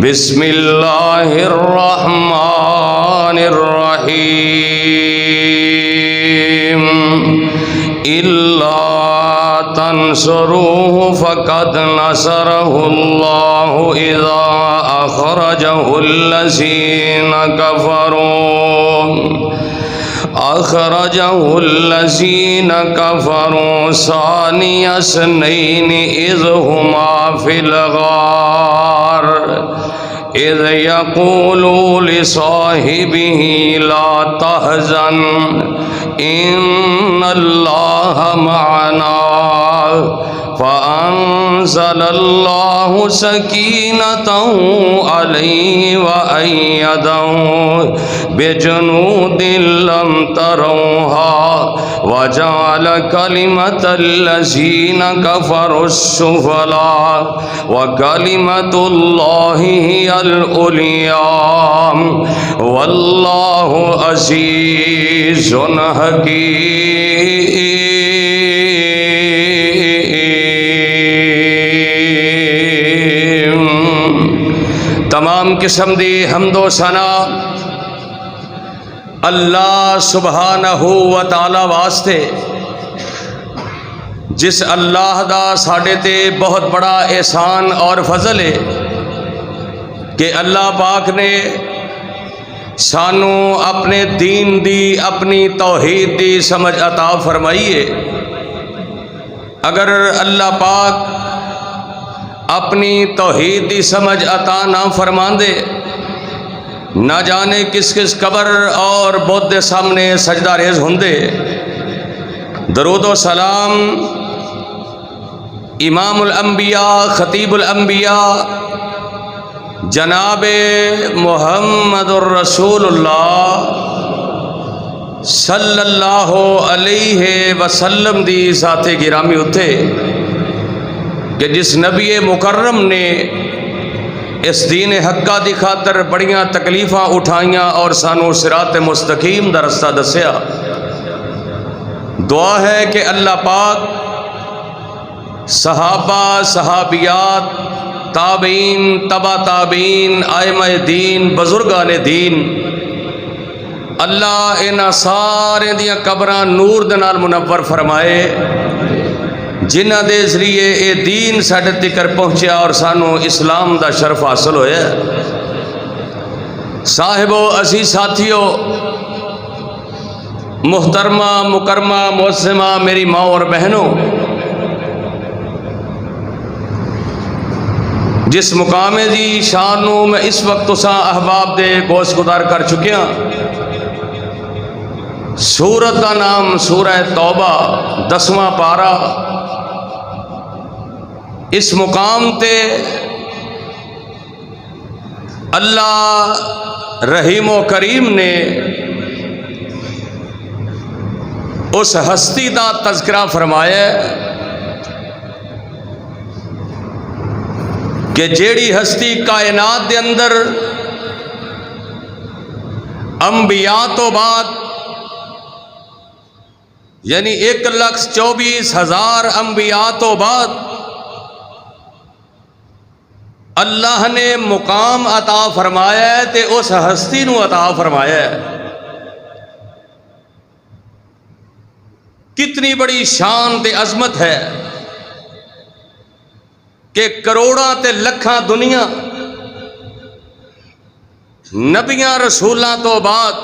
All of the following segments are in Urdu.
بسم اللہ الرحمن الرحیم الا تنصروه فقد نصره اللہ اذا اخرجه الذین کفروا ثانی اثنین اذ هما فی الغار اذ یقول لصاحبہ لا تحزن ان اللہ معنا فأنزل الله سكينته عليه وأيده بجنود لم تروها وجعل كلمة الذين كفروا السفلى وكلمة الله هي العليا والله عزيز حكيم. تمام قسم دی حمد و ثنا اللہ سبحانہ و تعالی واسطے جس اللہ دا ساڈے تے بہت بڑا احسان اور فضل ہے کہ اللہ پاک نے سانو اپنے دین دی اپنی توحید دی سمجھ عطا فرمائی ہے. اگر اللہ پاک اپنی توحید دی سمجھ عطا نہ فرماندے نہ جانے کس کس قبر اور بت دے سامنے سجدہ ریز ہوندے. درود و سلام امام الانبیاء خطیب الانبیاء جناب محمد الرسول اللہ صلی اللہ علیہ وسلم دی ذات گرامی اتھے کہ جس نبی مکرم نے اس دین حقہ دی خاطر بڑیاں تکلیفاں اٹھائیاں اور سانو صراط مستقیم دا رستہ دسیا. دعا ہے کہ اللہ پاک صحابہ صحابیات تابعین تبا تابعین ائمہ دین بزرگان دین اللہ انہاں سارے دیاں قبراں نور دے نال منور فرمائے جنہ دے ذریعے اے دین ساڈے تکر پہنچیا اور سانو اسلام دا شرف حاصل ہویا. صاحبو عزیز ساتھیو محترمہ مکرمہ معظمہ میری ماں اور بہنوں، جس مقام دی شان نو میں اس وقت تساں احباب دے گوش گزار کر چکیاں، سورت کا نام سورہ توبہ 10واں پارہ. اس مقام تے اللہ رحیم و کریم نے اس ہستی دا تذکرہ فرمایا کہ جیڑی ہستی کائنات دے اندر انبیاء تو بعد یعنی 1,24,000 انبیاء تو بعد اللہ نے مقام عطا فرمایا ہے تے اس ہستی نو عطا فرمایا ہے. کتنی بڑی شان تے عظمت ہے کہ کروڑاں تے لکھاں دنیا نبیاں رسولاں تو بعد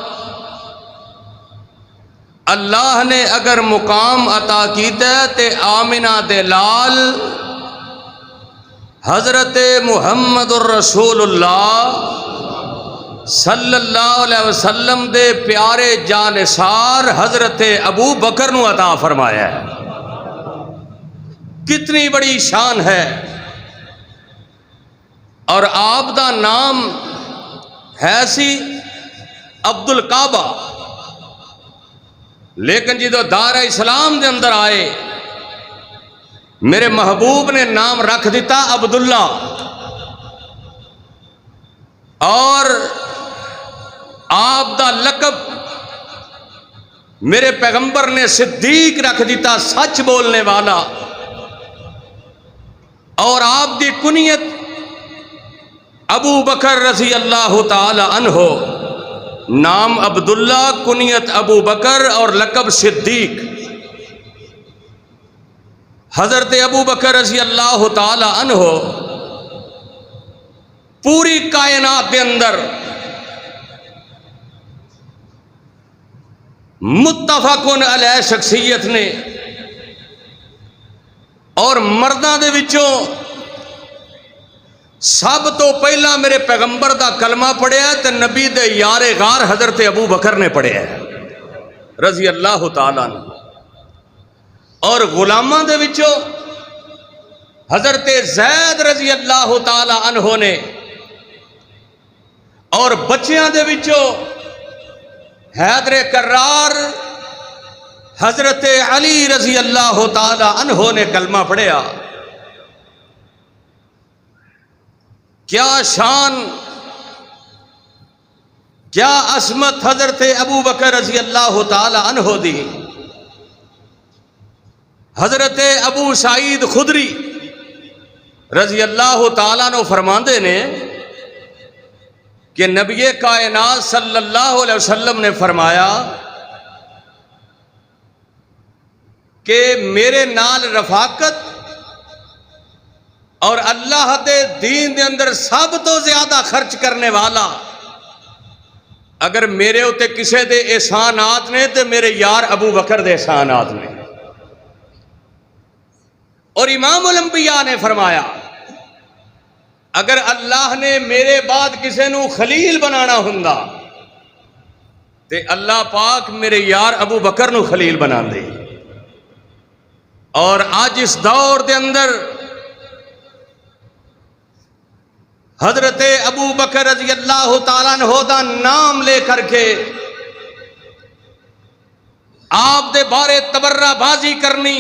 اللہ نے اگر مقام عطا کیتا ہے تے آمنہ دے لال حضرت محمد الرسول اللہ صلی اللہ علیہ وسلم دے پیارے جانثار حضرت ابو بکر نو عطا فرمایا ہے. کتنی بڑی شان ہے. اور آپ دا نام ہے سی عبد الکعبہ، لیکن جدو دار اسلام دے اندر آئے میرے محبوب نے نام رکھ دیتا عبداللہ، اور آپ دا لقب میرے پیغمبر نے صدیق رکھ دیتا، سچ بولنے والا. اور آپ دی کنیت ابو بکر رضی اللہ تعالی عنہ، نام عبداللہ، کنیت ابو بکر اور لقب صدیق۔ حضرت ابو بکر رضی اللہ تعالی عنہ پوری کائنات کے اندر متفقن علیہ شخصیت نے، اور مرداں دے وچوں سب تو پہلا میرے پیغمبر دا کلمہ پڑھیا تے نبی دے یار غار حضرت ابو بکر نے پڑھیا ہے رضی اللہ تعالیٰ عنہ۔ اور غلاماں دے وچوں حضرت زید رضی اللہ تعالیٰ عنہ نے، اور بچیاں دے وچوں حیدر کرار حضرت علی رضی اللہ تعالی عنہ نے کلمہ پڑھیا۔ کیا شان، کیا عظمت حضرت ابو بکر رضی اللہ تعالی عنہ دی۔ حضرت ابو سعید خدری رضی اللہ تعالیٰ عنہ فرماندے نے کہ نبی کائنات صلی اللہ علیہ وسلم نے فرمایا کہ میرے نال رفاقت اور اللہ دے دین دے اندر سب تو زیادہ خرچ کرنے والا اگر میرے ہوتے کسے دے احسانات نے تو میرے یار ابو بکر دے احسانات نے۔ اور امام الانبیاء نے فرمایا اگر اللہ نے میرے بعد کسے نو خلیل بنانا ہوندا تے اللہ پاک میرے یار ابو بکر نو خلیل بنا دے۔ اور آج اس دور دے اندر حضرت ابو بکر رضی اللہ تعالیٰ عنہ دا نام لے کر کے آپ دے بارے تبرہ بازی کرنی،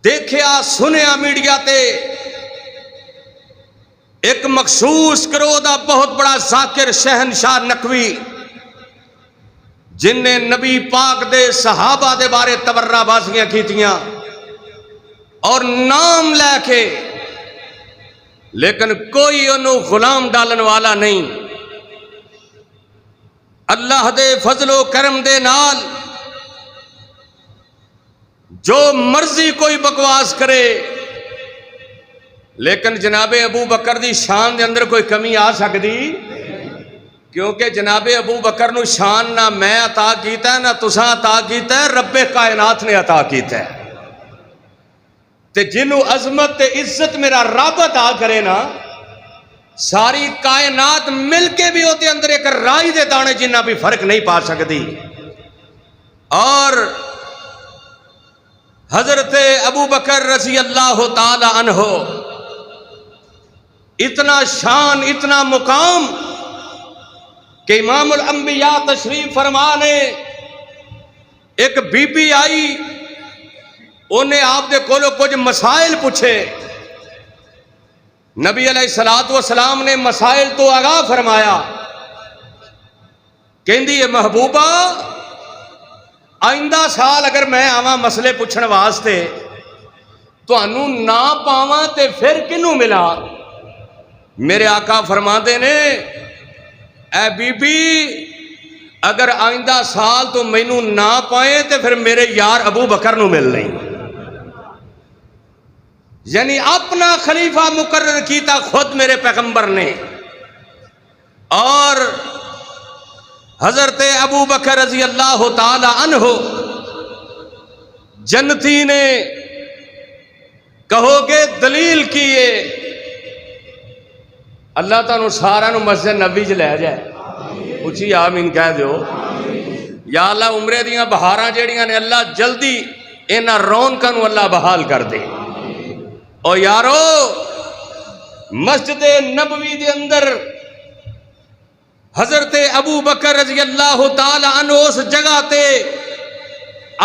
دیکھیا سنیا میڈیا تے ایک مخصوص گروہ دا بہت بڑا ذاکر شہنشاہ نقوی جن نے نبی پاک دے صحابہ دے بارے تبرہ بازیاں کیتیاں اور نام لے کے، لیکن کوئی انہوں غلام ڈالن والا نہیں۔ اللہ دے فضل و کرم دے نال جو مرضی کوئی بکواس کرے، لیکن جناب ابو بکر دی شان دے اندر کوئی کمی آ سکتی؟ کیونکہ جناب ابو بکر نو شان نہ میں عطا کیتا ہے نہ تساں عطا کیتا ہے، رب کائنات نے عطا کیتا ہے۔ تے جنو عظمت تے عزت میرا رب عطا کرے نا، ساری کائنات مل کے بھی ہوتے اندر ایک رائی دے دانے جنہ بھی فرق نہیں پا سکتی۔ اور حضرت ابو بکر رضی اللہ تعالی عنہ اتنا شان، اتنا مقام کہ امام الانبیاء تشریف فرمانے ایک بی بی آئی، انہیں آپ دے کولو کچھ مسائل پوچھے، نبی علیہ السلام نے مسائل تو آگاہ فرمایا، کہندی ہے محبوبہ آئندہ سال اگر میں آواں مسئلے پوچھنے واسطے تو انہوں نہ پاواں تے پھر کنوں ملا؟ میرے آقا فرماندے نے اے بی بی اگر آئندہ سال تو مینوں نہ پائیں تے پھر میرے یار ابو بکر نو مل لیں۔ یعنی اپنا خلیفہ مقرر کیتا خود میرے پیغمبر نے۔ اور حضرت ابو بکر رضی اللہ تعالی عنہ جنتی نے کہو گے دلیل کیے، اللہ تعالیٰ سارا نو مسجد نبی چ لے جائے، اچھی آمین کہہ دیو۔ یا اللہ عمرے دیاں بہاراں جیڑیاں نے اللہ جلدی انہاں رونقاں نو اللہ بحال کر دے۔ او یارو مسجد نبوی دے اندر حضرت ابو بکر رضی اللہ تعالی عنہ اس جگہ تے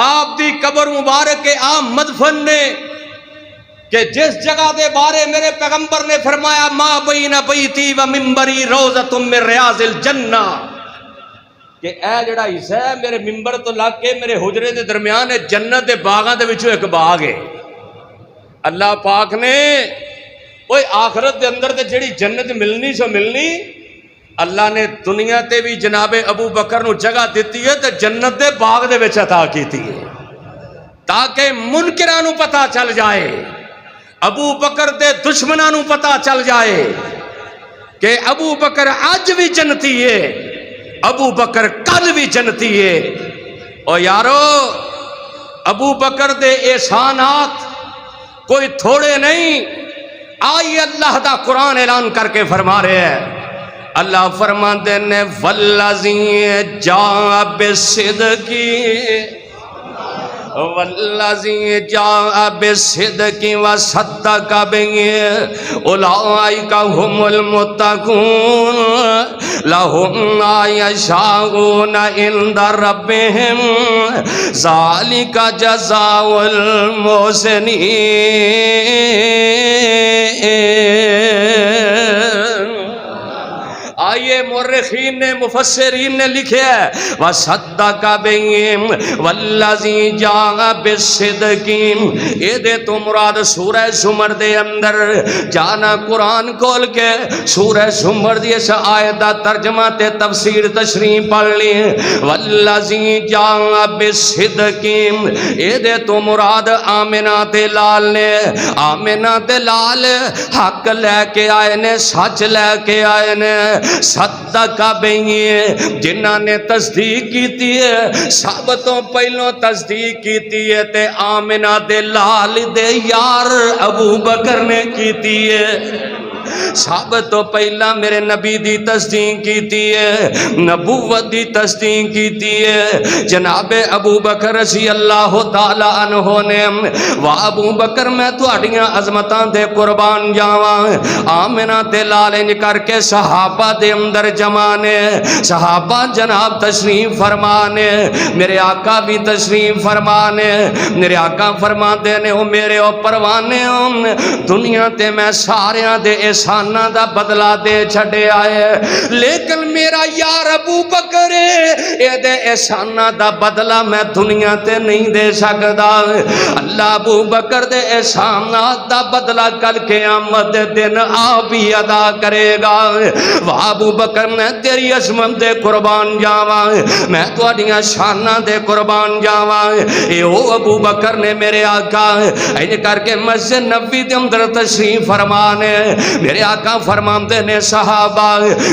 آپ دی قبر مبارک کے عام مدفن نے کہ جس جگہ دے بارے میرے پیغمبر نے فرمایا ما بین بیتی و منبری روضۃ من ریاض الجنہ، کہ اے جڑا حصہ ہے میرے منبر تو لگ کے میرے حجرے دے درمیان ہے، جنت دے باغاں دے وچوں ایک باغ ہے۔ اللہ پاک نے اوے آخرت دے اندر تے جڑی جنت ملنی سو ملنی، اللہ نے دنیا تے بھی جناب ابو بکر نو جگہ دیتی ہے تے جنت دے باغ دے وچ عطا کیتی ہے تاکہ منکراں نو پتہ چل جائے، ابو بکر دے دشمناں نو پتہ چل جائے کہ ابو بکر آج بھی جنتی ہے، ابو بکر کل بھی جنتی ہے۔ او یارو ابو بکر دے احسانات کوئی تھوڑے نہیں، آئیے اللہ دا قرآن اعلان کر کے فرما رہے ہیں۔ اللہ فرماتے نے والذی جاء بالصدق والذی جاء بالصدق وصدق به اولئک هم المتقون لهم ما یشاءون عند ربهم ذلک جزاء المحسنین۔ آئیے مورخین نے مفسرین نے لکھے ہے وَصَدَّقَ بِهِمْ وَالَّذِي جَاءَ بِالصِّدْقِ، اے دے تو مراد سورہ زمر دے اندر جانا قرآن کھول کے سورہ زمر دی اس آیت دا ترجمہ تے تفسیر تشریح پڑھ لی۔ وَالَّذِي جَاءَ بِالصِّدْقِ، اے دے تو مراد آمنہ تے لال نے، آمنہ تے لال حق لے کے آئے نے، سچ لے کے آئے نے، صدقہ بہی جنہاں نے تصدیق کیتی ہے، سب تو پہلوں تصدیق کیتی ہے تے آمنہ دے لال دے یار ابو بکر نے کیتی ہے۔ سب تو پہلا میرے نبی دی تصدیق کیتی ہے، نبوت دی تصدیق کیتی ہے جناب ابو بکر رضی اللہ تعالی عنہ نے۔ واہ ابو بکر میں تہاڈیاں عظمتاں دے قربان جاواں، آمنہ تے لال انج کر کے صحابہ دے اندر جمانے، صحابہ جناب تشریف فرمانے، میرے آقا بھی تشریف فرمانے، میرے آقا فرماتے نے او میرے او پروانے دنیا تے میں ساریاں دے احسانہ دا بدلہ دے چھڑے آئے، لیکن میرا یار ابو بکر اے دے احسانہ دا بدلہ میں دنیا تے نہیں دے سکتا۔ اللہ ابو بکر دے احسانات دا بدلہ کل قیامت دن آپ ہی ادا کرے گا۔ واہ ابو بکر میں تیری عظمت دے قربان جاواں، میں تہاڈیاں شاناں دے قربان جاواں۔ اے او ابو بکر نے میرے آقا انج کر کے مسجد نبوی دے اندر تشریف فرمانے، میرے آقا فرماندے نے صحابہ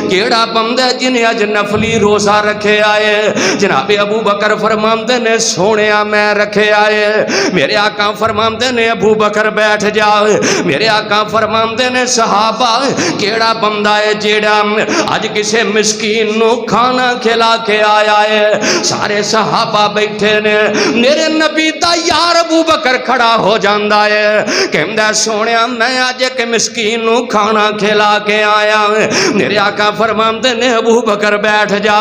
کیڑا بندہ جنہیں اج نفلی روزہ رکھے آئے، جناب ابو بکر فرماندے نے سونیا میں رکھے آئے، میرے آقا فرماندے نے ابو بکر بیٹھ جاؤ، میرے آقا فرماندے نے صحابہ کیڑا بندہ ہے جیڑا اج کسے مسکین نو کھانا کھلا کے آیا ہے۔ سارے صحابہ بیٹھے نے، میرے نبی دا یار ابو بکر کھڑا ہو جاندا ہے، کہندا سونیا میں اج ایک مسکین نو کھانا کھلا کے آیا۔ میرے آقا فرماندے نے ابو بکر بیٹھ جا،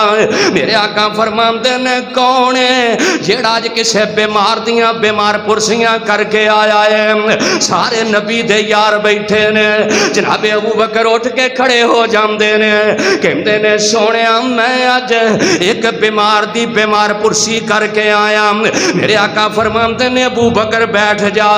میرے آقا فرماندے نے کون ہے جیڑا اج کسے بیمار دیاں بیمار پرسیاں کر کے آیا ہے۔ سارے نبی دے یار بیٹھے نے، جناب ابو بکر اٹھ کے کھڑے ہو جاندے نے، کہندے نے سونیا میں اج ایک بیمار دی بیمار پرسی کر کے آیا۔ میرے آقا فرماندے نے ابو بکر بیٹھ جا،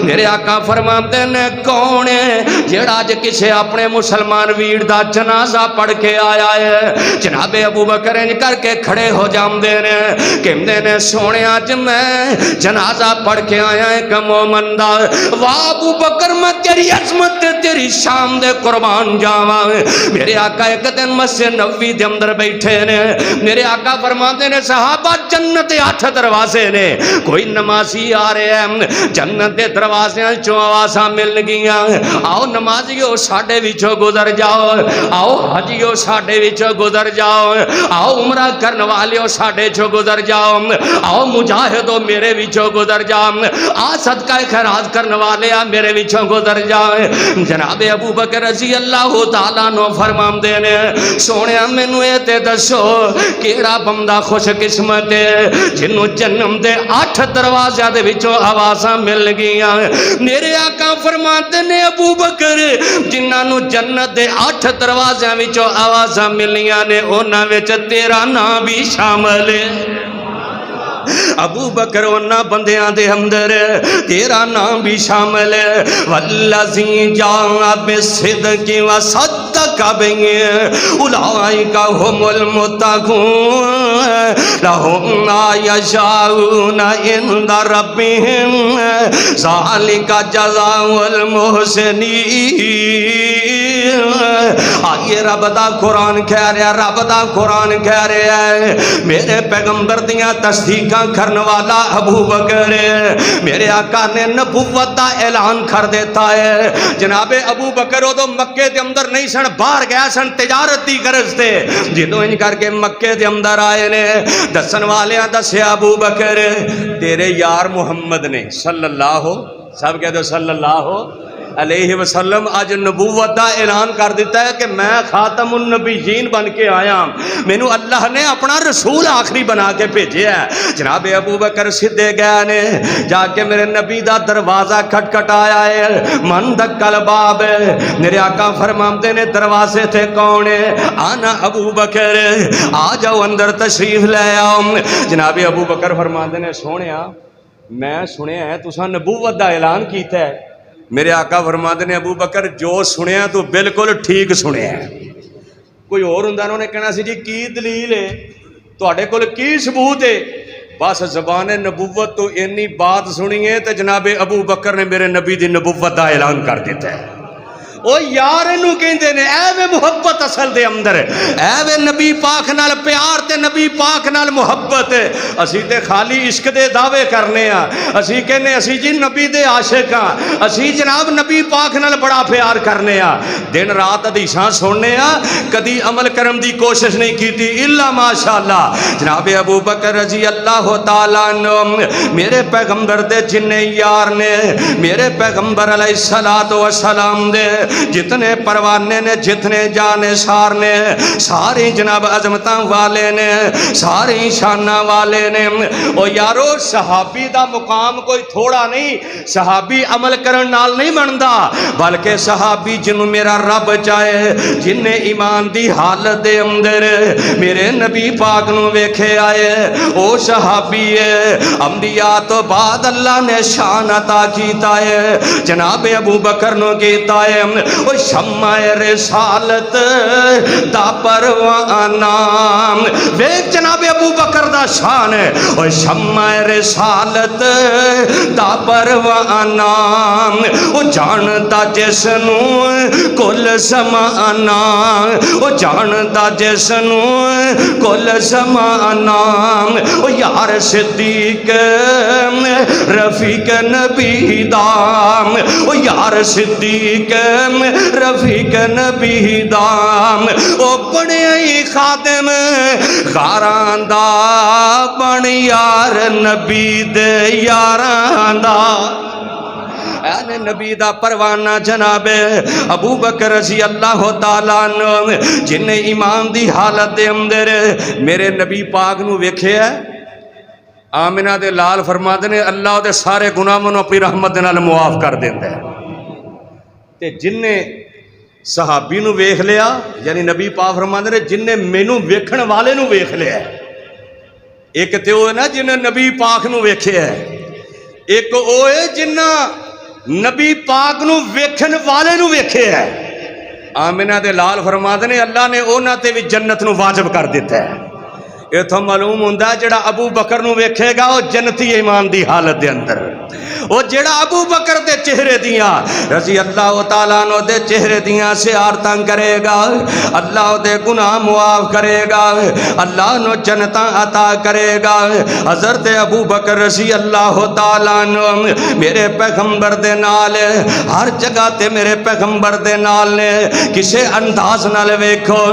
میرے آقا فرماندے نے کون ہے جیڑا اج کسے اپنے مسلمان ویر دا جنازہ پڑھ کے آیا ہے۔ جناب ابو بکر انج کر کے کھڑے ہو جاندے نے، کہندے نے سونے اج میں جنازہ پڑھ کے آیا ایک مومن دا۔ واہ ابو بکر میں تیری عظمت تے تیری شان دے قربان جاواں۔ میرے آقا ایک دن مسجد نبوی دے اندر بیٹھے نے، میرے آقا فرماندے نے صحابہ جنت 8 دروازے نے، کوئی نمازی آ رہے ہیں، جنت دے دروازے چوں آوازاں مل گیاں، آؤ نمازیو ساڈے وچوں گزر جاؤ، آؤ حجیو ساڈے وچوں گزر جاؤ، آؤ عمرہ کرن والیو ساڈے چوں گزر جاؤ، آؤ مجاہدو میرے وچوں گزر جاؤ، آ صدقہ خیرات کرن والے میرے وچوں گزر جاؤ۔ جناب ابو بکر رضی اللہ تعالیٰ عنہ فرماندے نے سونیا مینوں اے تے دسو کیڑا بندہ خوش قسمت ہے جنوں جنم دے 8 دروازے دے وچوں آوازاں مل گیاں۔ میرے آقا فرماندے نے ابو بکر جنہاں نو جنت دے 8 دروازیاں وچوں آوازاں ملیاں نے انہاں وچ تیرا نام بھی شامل ہے۔ ابو بکر انہاں بندیاں دے اندر تیرا نام بھی شامل ہے، والذی جاء بالصدق وصدق بہ اولئک هم المتقون لهم ما یشاءون عند ربهم ذلک جزاء المحسنین۔ آئیے رب دا قرآن کہہ رہا ہے، رب دا قرآن کہہ رہا ہے میرے پیغمبر دیاں تصدیقاں کرنے والا ابو بکر ہے۔ میرے آقا نے نبوت دا اعلان کر دیتا ہے۔ جناب ابو بکر وہ تو مکے دے اندر نہیں سن، باہر گیا سن تجارت دی غرض تے، جدوں انج کر کے مکے دے اندر آئے نے دسن والیاں دسیا ابو بکر تیرے یار محمد نے صلی اللہ سب کہہ دو صلی اللہ علیہ وسلم آج نبوت دا اعلان کر دیتا ہے کہ میں خاتم النبیین بن کے آیا، مینو اللہ نے اپنا رسول آخری بنا کے بھیجے ہے۔ جناب ابو بکر سدھے گئے نے جا کے میرے نبی دا دروازہ کھٹکھٹایا ہے، من دکل باب، میرے آقا فرماتے نے دروازے تھے کون ہے؟ آنا ابو بکر، آ جاؤ اندر تشریف لے آؤ۔ جناب ابو بکر فرماتے نے سونیا میں سنیا ہے تساں نبوت دا اعلان کیتا ہے۔ میرے آقا فرماتے نے ابو بکر جو سنیا تو بالکل ٹھیک سنیا ہے، کوئی اور ہوندا انہوں نے کہنا سی جی کی دلیل ہے تواڈے کول کی ثبوت ہے، بس زبان نبوت تو انی بات سنی ہے تے جناب ابو بکر نے میرے نبی دی نبوت دا اعلان کر دیتا ہے۔ او یار انہوں کہندے نے اے وے محبت اصل دے اندر، اے وے نبی پاک نال پیار تے نبی پاک نال محبت، اسی تے خالی عشق دے دعوے کرنے ہاں، اسی کہنے اسی جی نبی دے عاشق ہاں، اسی جناب نبی پاک نال بڑا پیار کرنے ہاں، دن رات حدیثاں سننے ہاں، کدی عمل کرم دی کوشش نہیں کیتی الا ماشاءاللہ۔ جناب ابو بکر رضی اللہ تعالیٰ عنہ میرے پیغمبر دے جننے یار نے، میرے پیغمبر علیہ السلام دے جتنے پروانے نے، جتنے جانے سار نے، ساری جناب عظمتاں والے نے، ساری شانہ والے نے۔ او یارو صحابی دا مقام کوئی تھوڑا نہیں، صحابی عمل کرن نال نہیں بندا، بلکہ صحابی جنوں میرا رب چاہے، جن نے ایمان دی حالت دے اندر میرے نبی پاک نو ویکھے آئے، او صحابی ہے۔ انبیاء تو بعد اللہ نے شان عطا کیتا ہے، جناب ابو بکر نو کیتا ہے۔ او شمع رسالت دا پروانہ، ویک جناب ابو بکر دا شان ہے، او شمع رسالت دا پروانہ، او جانتا جس نو کل زمانہ، او جانتا جس نو کل زمانہ، او یار صدیق رفیق نبی دام، او یار صدیق رفیق نبی دام، او بڑے ہی خادم غاران دا، بڑ یار نبی دے یاران دا، اے نبی دا پروانہ جناب ابو بکر رضی اللہ تعالیٰ عنہ جن نے ایمان دی حالت دے اندر میرے نبی پاک نو ویکھے ہے۔ آمنہ دے لال فرماتے نے اللہ دے سارے گناہ منو اپنی رحمت دے نال معاف کر دیندے ہیں، تے جن نے صحابی نو ویکھ لیا یعنی نبی پاک فرماتے نے جن نے مینو ویکھن والے نو ویکھ لیا ہے، ایک تے وہ ہے نا جن نے نبی پاک نو ویکھے ہے، ایک وہ ہے جنہ نبی پاک نو ویکھن والے نو ویکھے ہے۔ آمنہ دے لال فرماتے نے اللہ نے اونا تے بھی جنت نو واجب کر دیتا ہے۔ یہ تو معلوم ہوندہ جڑا ابو بکر نو ویکھے گا وہ جنتی ایمان دی حالت دے اندر، وہ جڑا ابو بکر دے چہرے دیاں رضی اللہ تعالیٰ عنہ دے چہرے دیاں سے آرتاں کرے گا، اللہ دے گناہ معاف کرے گا، اللہ نو جنتاں عطا کرے گا۔ حضرت ابو بکر رضی اللہ تعالیٰ عنہ میرے پیغمبر دے نال ہر جگہ تے میرے پیغمبر دے نال نے کسے انداز نال ویکھو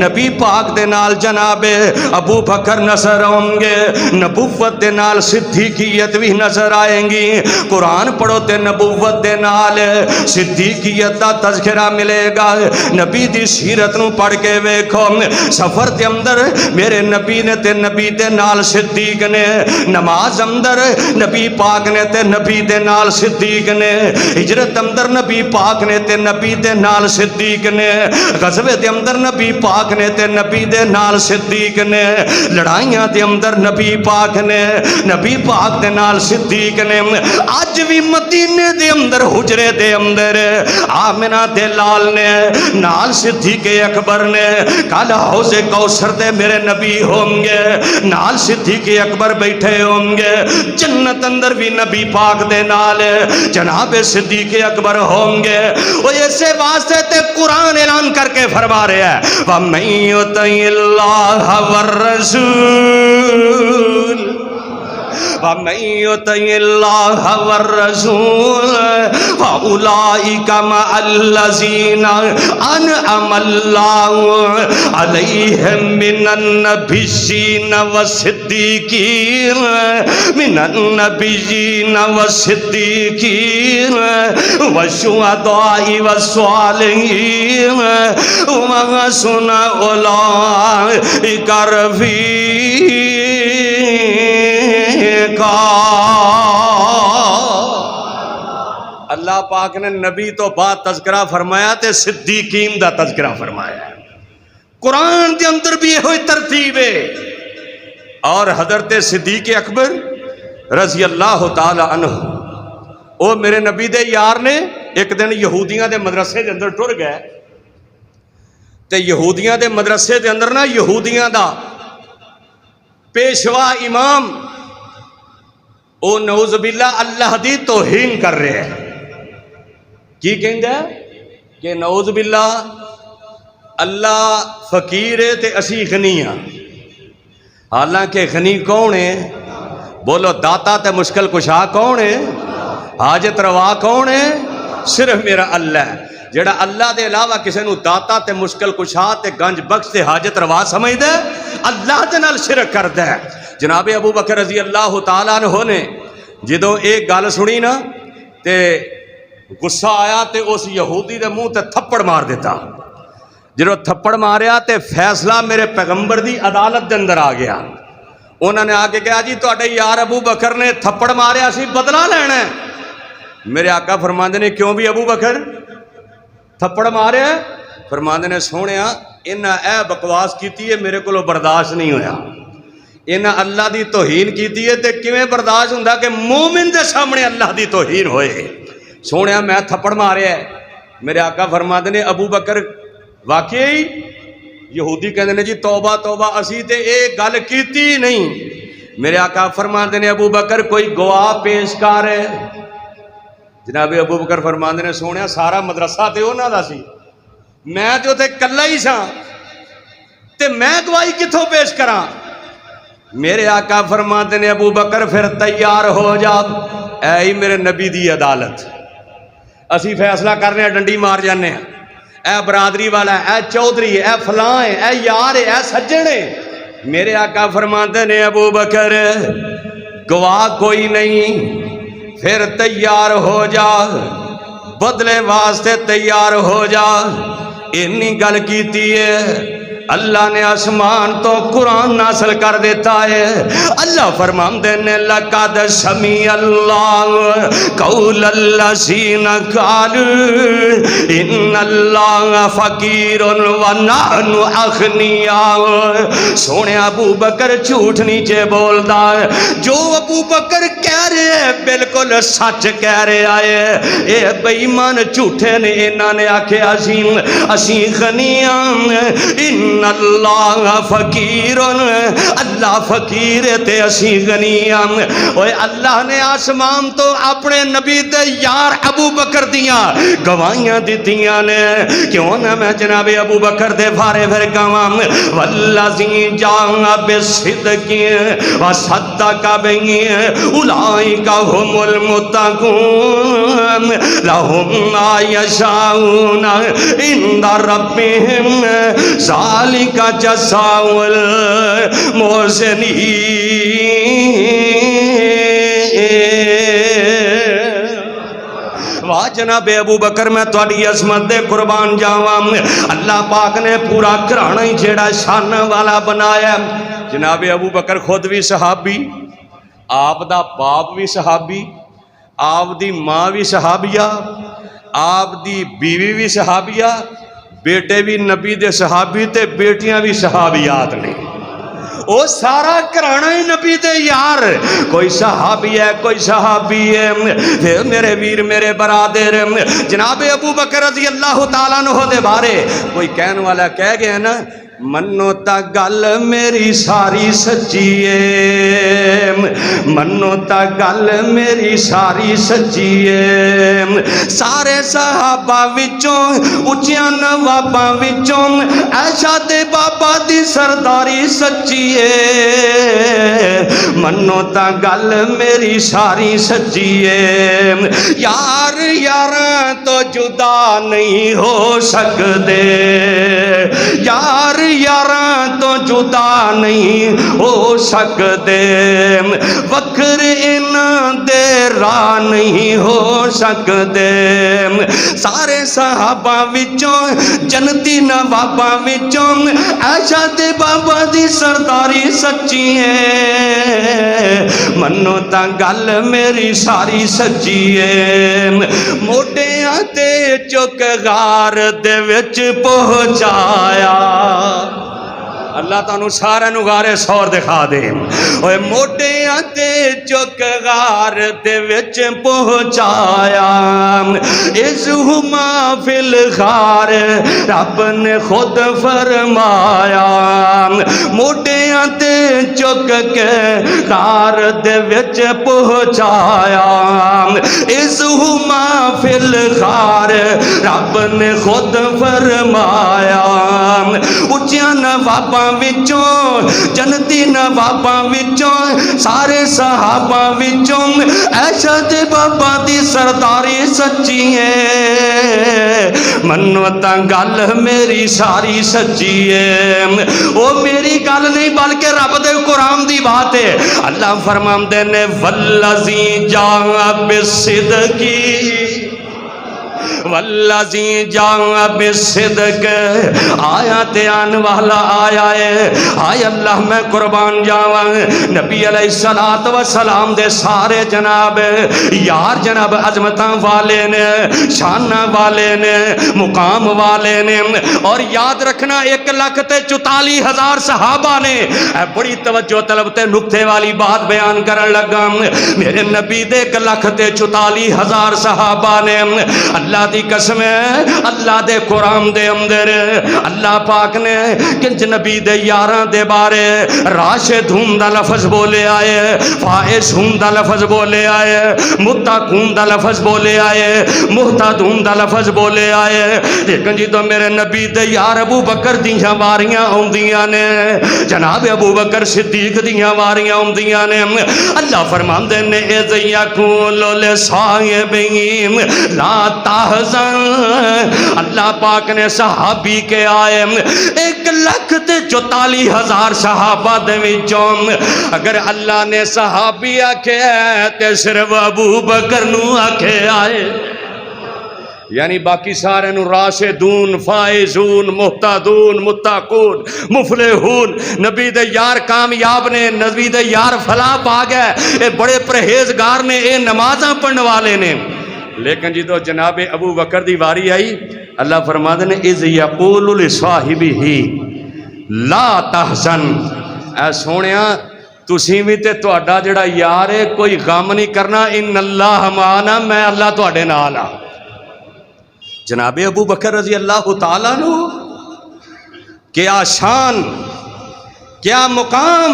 نبی پاک دے نال جناب ابو بکر نظر آؤں گے، نبوت دے نال صدیقیت بھی نظر آئیں گی، قرآن پڑھو تے نبوت دے نال صدیقیت دا تذکرہ ملے گا. نبی دی سیرت نو پڑھ کے ویکھو, سفر دے اندر میرے نبی نے تے نبی دے نال صدیق نے, نماز اندر نبی پاک نے تے نبی دے نال صدیق نے, ہجرت اندر نبی پاک نے تے نبی دے نال صدیق نے, غزوے دے اندر نبی پاک نے تے نبی دے نال صدیق نے, لڑائیاں دے اندر نبی پاک نے نبی پاک دے نال صدیق نے. اج بھی مدینے دے اندر حجرے دے اندر آمنہ دے لال نے نال صدیق اکبر نے, کل حوض کوثر دے میرے نبی ہوں گے, نال صدیق اکبر بیٹھے ہوں گے, جنت اندر بھی نبی پاک دے نال جناب صدیق اکبر ہوں گے. وہ اسے واسطے تے قرآن اعلان کر کے فرما رہا ہے وَمَن يُطِعِ اللَّهَ وَالرَّسُولَ وَمَن يُطِعِ اللَّهَ وَالرَّسُولَ فَأُولَٰئِكَ مَعَ الَّذِينَ أَنْعَمَ اللَّهُ عَلَيْهِم مِّنَ النَّبِيِّينَ وَالصِّدِّيقِينَ وَالشُّهَدَاءِ وَالصَّالِحِينَ وَحَسُنَ أُولَٰئِكَ رفیقا. اللہ پاک نے نبی تو بعد تذکرہ فرمایا تے صدیقین دا تذکرہ فرمایا. قرآن دے اندر بھی یہ ہوئی ترتیب ہے. اور حضرت صدیق اکبر رضی اللہ تعالی عنہ او میرے نبی دے یار نے ایک دن یہودیاں دے مدرسے دے اندر ٹر گئے تے یہودیاں دے مدرسے دے اندر نا یہودیاں دا پیشوا امام او نعوذ باللہ اللہ دی توہین کر رہے ہیں. کی کہندہ ہے کہ نعوذ باللہ اللہ فقیر ہے تے اسی غنی ہیں. حالانکہ غنی کون ہے؟ بولو داتا تے مشکل کشا کون ہے؟ حاجت روا کون ہے؟ صرف میرا اللہ ہے. جڑا اللہ دے علاوہ کسی نو داتا تے مشکل کشا تے گنج بخش تے حاجت روا سمجھ دے, اللہ دے نال شرک کر دے. جناب ابو بکر رضی اللہ تعالیٰ عنہ نے جدو ایک گل سنی نا تے غصہ آیا تے اس یہودی دے منہ تے تھپڑ مار دیتا. جدو تھپڑ ماریا تے فیصلہ میرے پیغمبر دی عدالت دے اندر آ گیا. انہوں نے آ کے کہا جی تواڈے یار ابو بکر نے تھپڑ ماریا سی بدلہ لینا ہے. میرے آقا فرماندے نے کیوں بھی ابو بکر تھپڑ مارے؟ فرماندے نے سونیا انہاں اے بکواس کیتی ہے میرے کو برداشت نہیں ہویا. انہاں اللہ دی توہین کیتی ہے تے کیویں برداشت ہوندا کہ مومن دے سامنے اللہ دی توہین ہوئے. سونیا میں تھپڑ ماریا ہے. میرے آقا فرماندے نے ابو بکر واقعی؟ یہودی کہندے نے جی توبہ توبہ اسی تے ایک گل کیتی نہیں. میرے آقا فرماندے نے ابو بکر کوئی گواہ پیش کر ہے. جناب ابو بکر فرماندے نے سونیا سارا مدرسہ تے انہاں دا سی, میں تے اوتھے کلا ہی ساں تے میں گواہی کتھوں پیش کراں. میرے آقا فرماندے نے ابو بکر پھر تیار ہو جا, اے میرے نبی دی عدالت, اسی فیصلہ کرنے ڈنڈی مار جانے ہیں. اے برادری والا ہے, اے چودھری ہے, اے فلاں ہے, اے یار ہے, اے سجن ہے. میرے آقا فرماندے نے ابو بکر گواہ کوئی نہیں, پھر تیار ہو جا, بدلے واسطے تیار ہو جا. انی گل کیتی ہے اللہ نے آسمان تو قرآن نازل کر دیتا ہے. اللہ فرماندے نے لَقَدْ سَمِعَ اللَّهُ قَوْلَ الَّذِينَ قَالُوا إِنَّ اللَّهَ فَقِيرٌ وَنَحْنُ أَغْنِيَاءُ. سونے ابو بکر جھوٹ نیچے بولدا ہے. جو ابو بکر کہہ رہے ہیں بالکل سچ کہہ رہے آئے. اے بے ایمان جھوٹے نے انہاں نے آکھیا اسی غنیاں. ان اللہ فقیر, اللہ فقیر تے اسی غنیاں. اوے اللہ نے آسمان تو اپنے نبی دے یار ابو بکر دیاں گواہیاں دتیاں نے. کیوں نہ میں جناب ابو بکر دے بارے پھر گواں والذی جاء بالصدق وصدق به اولئک هم المتقون لهم ما یشاءون عند ربهم ذالک جزاء المحسنین. جناب ابو بکر میں تہاڈی عظمت دے قربان جاواں، اللہ پاک نے پورا گھرانہ ہی جیڑا شان والا بنایا۔ جناب ابو بکر خود بھی صحابی، آپ دا باپ بھی صحابی، آپ دی ماں بھی صحابیہ، آپ دی بیوی بھی صحابیہ، بیٹے بھی نبی دے صحابی تے بیٹیاں بھی صحابیات نے۔ او سارا گھرانہ ہی نبی دے یار، کوئی صحابی ہے کوئی صحابی ہے۔ میرے ویر میرے برادر، جناب ابو بکر رضی اللہ تعالیٰ عنہ دے بارے کوئی کہنے والا کہہ گیا نا، منو تا گل میری ساری سچی ہے، منو تا گل میری ساری سچی ہے، سارے صحابہ وچوں اچیاں نواباں وچوں عائشہ تے بابا دی سرداری سچی ہے، منو تا گل میری ساری سچی ہے، یار یاراں تو جدا نہیں ہو سکدے، یار یاراں تو جدا نہیں ہو سکدے، وکر انہاں دے راہ نہیں ہو سکدے، سارے صحابہ وچوں جنتی نواباں وچوں عائشہ تے بابا دی سرداری سچی ہے، منو تا گل میری ساری سچی ہے، موڈیاں تے چک غار دے وچ پہنچایا، اللہ تعالیٰ سارے نگارے سور دکھا دے، اوے موڈیاں تے چک غار دے وچ پہنچایا، اذہما فی الغار رب نے خود فرمایا، موڈیاں تے چک کے غار دے وچ پہنچایا، اذہما فی الغار رب نے خود فرمایا، اچیاں نواباں وچوں جنتی نواباں وچوں سارے صحاباں وچوں عائشہ تے بابا دی سرداری سچی ہے، منو تا گل میری ساری سچی ہے، او میری گل نہیں بلکہ رب دے قرآن دی بات ہے۔ اللہ فرماندے نے والذی جاء بالصدق والذی جاء بالصدق، آیا تے آن والا آیا ہے، آئے اللہ میں قربان جاواں، نبی علیہ السلام دے سارے جناب یار جناب عظمتاں والے نے، شانہ والے نے، مقام والے نے، اور یاد رکھنا 1,44,000 صحابہ نے۔ بڑی توجہ طلب تے نکتے والی بات بیان کرن لگا، میرے نبی دے 1,44,000 صحابہ نے، اللہ دی قسم ہے اللہ دے قرآن دے اندر اللہ پاک نے کنج نبی دے یاراں دے بارے راشدون دا لفظ بولے آئے، فائزون دا لفظ بولے آئے، متقون دا لفظ بولے آئے، محتدون دا لفظ بولے آئے، لیکن جی تو میرے نبی دے یار ابو بکر دیاں واریاں ہوندیاں نے، جناب ابو بکر صدیق دیاں واریاں ہوندیاں نے، اللہ فرماندے نے اذ یقول لصاحبہ لا تحزن، اللہ پاک نے صحابی کے آئے 1,44,000 صحابہ دے وچوں اگر اللہ نے صحابی آکھے تے صرف ابو بکر نو آکھے آئے، یعنی باقی سارے نو راشدون، فائزون، محتدون، متقون، مفلحون، نبی دے یار کامیاب نے، نبی دے یار فلاح پا گئے، اے بڑے پرہیزگار نے، اے نمازاں پڑھنے والے نے، لیکن جی تو جناب ابو بکر دی واری آئی، اللہ فرماتے نے اذ یقول لصاحبہ لا تحزن، اے سونیا تسی بھی تے تہاڈا جڑا یار ہے کوئی غم نہیں کرنا، ان اللہ معنا، میں اللہ تہاڈے نال ہاں۔ جناب ابو بکر رضی اللہ تعالیٰ عنہ، کیا شان، کیا مقام،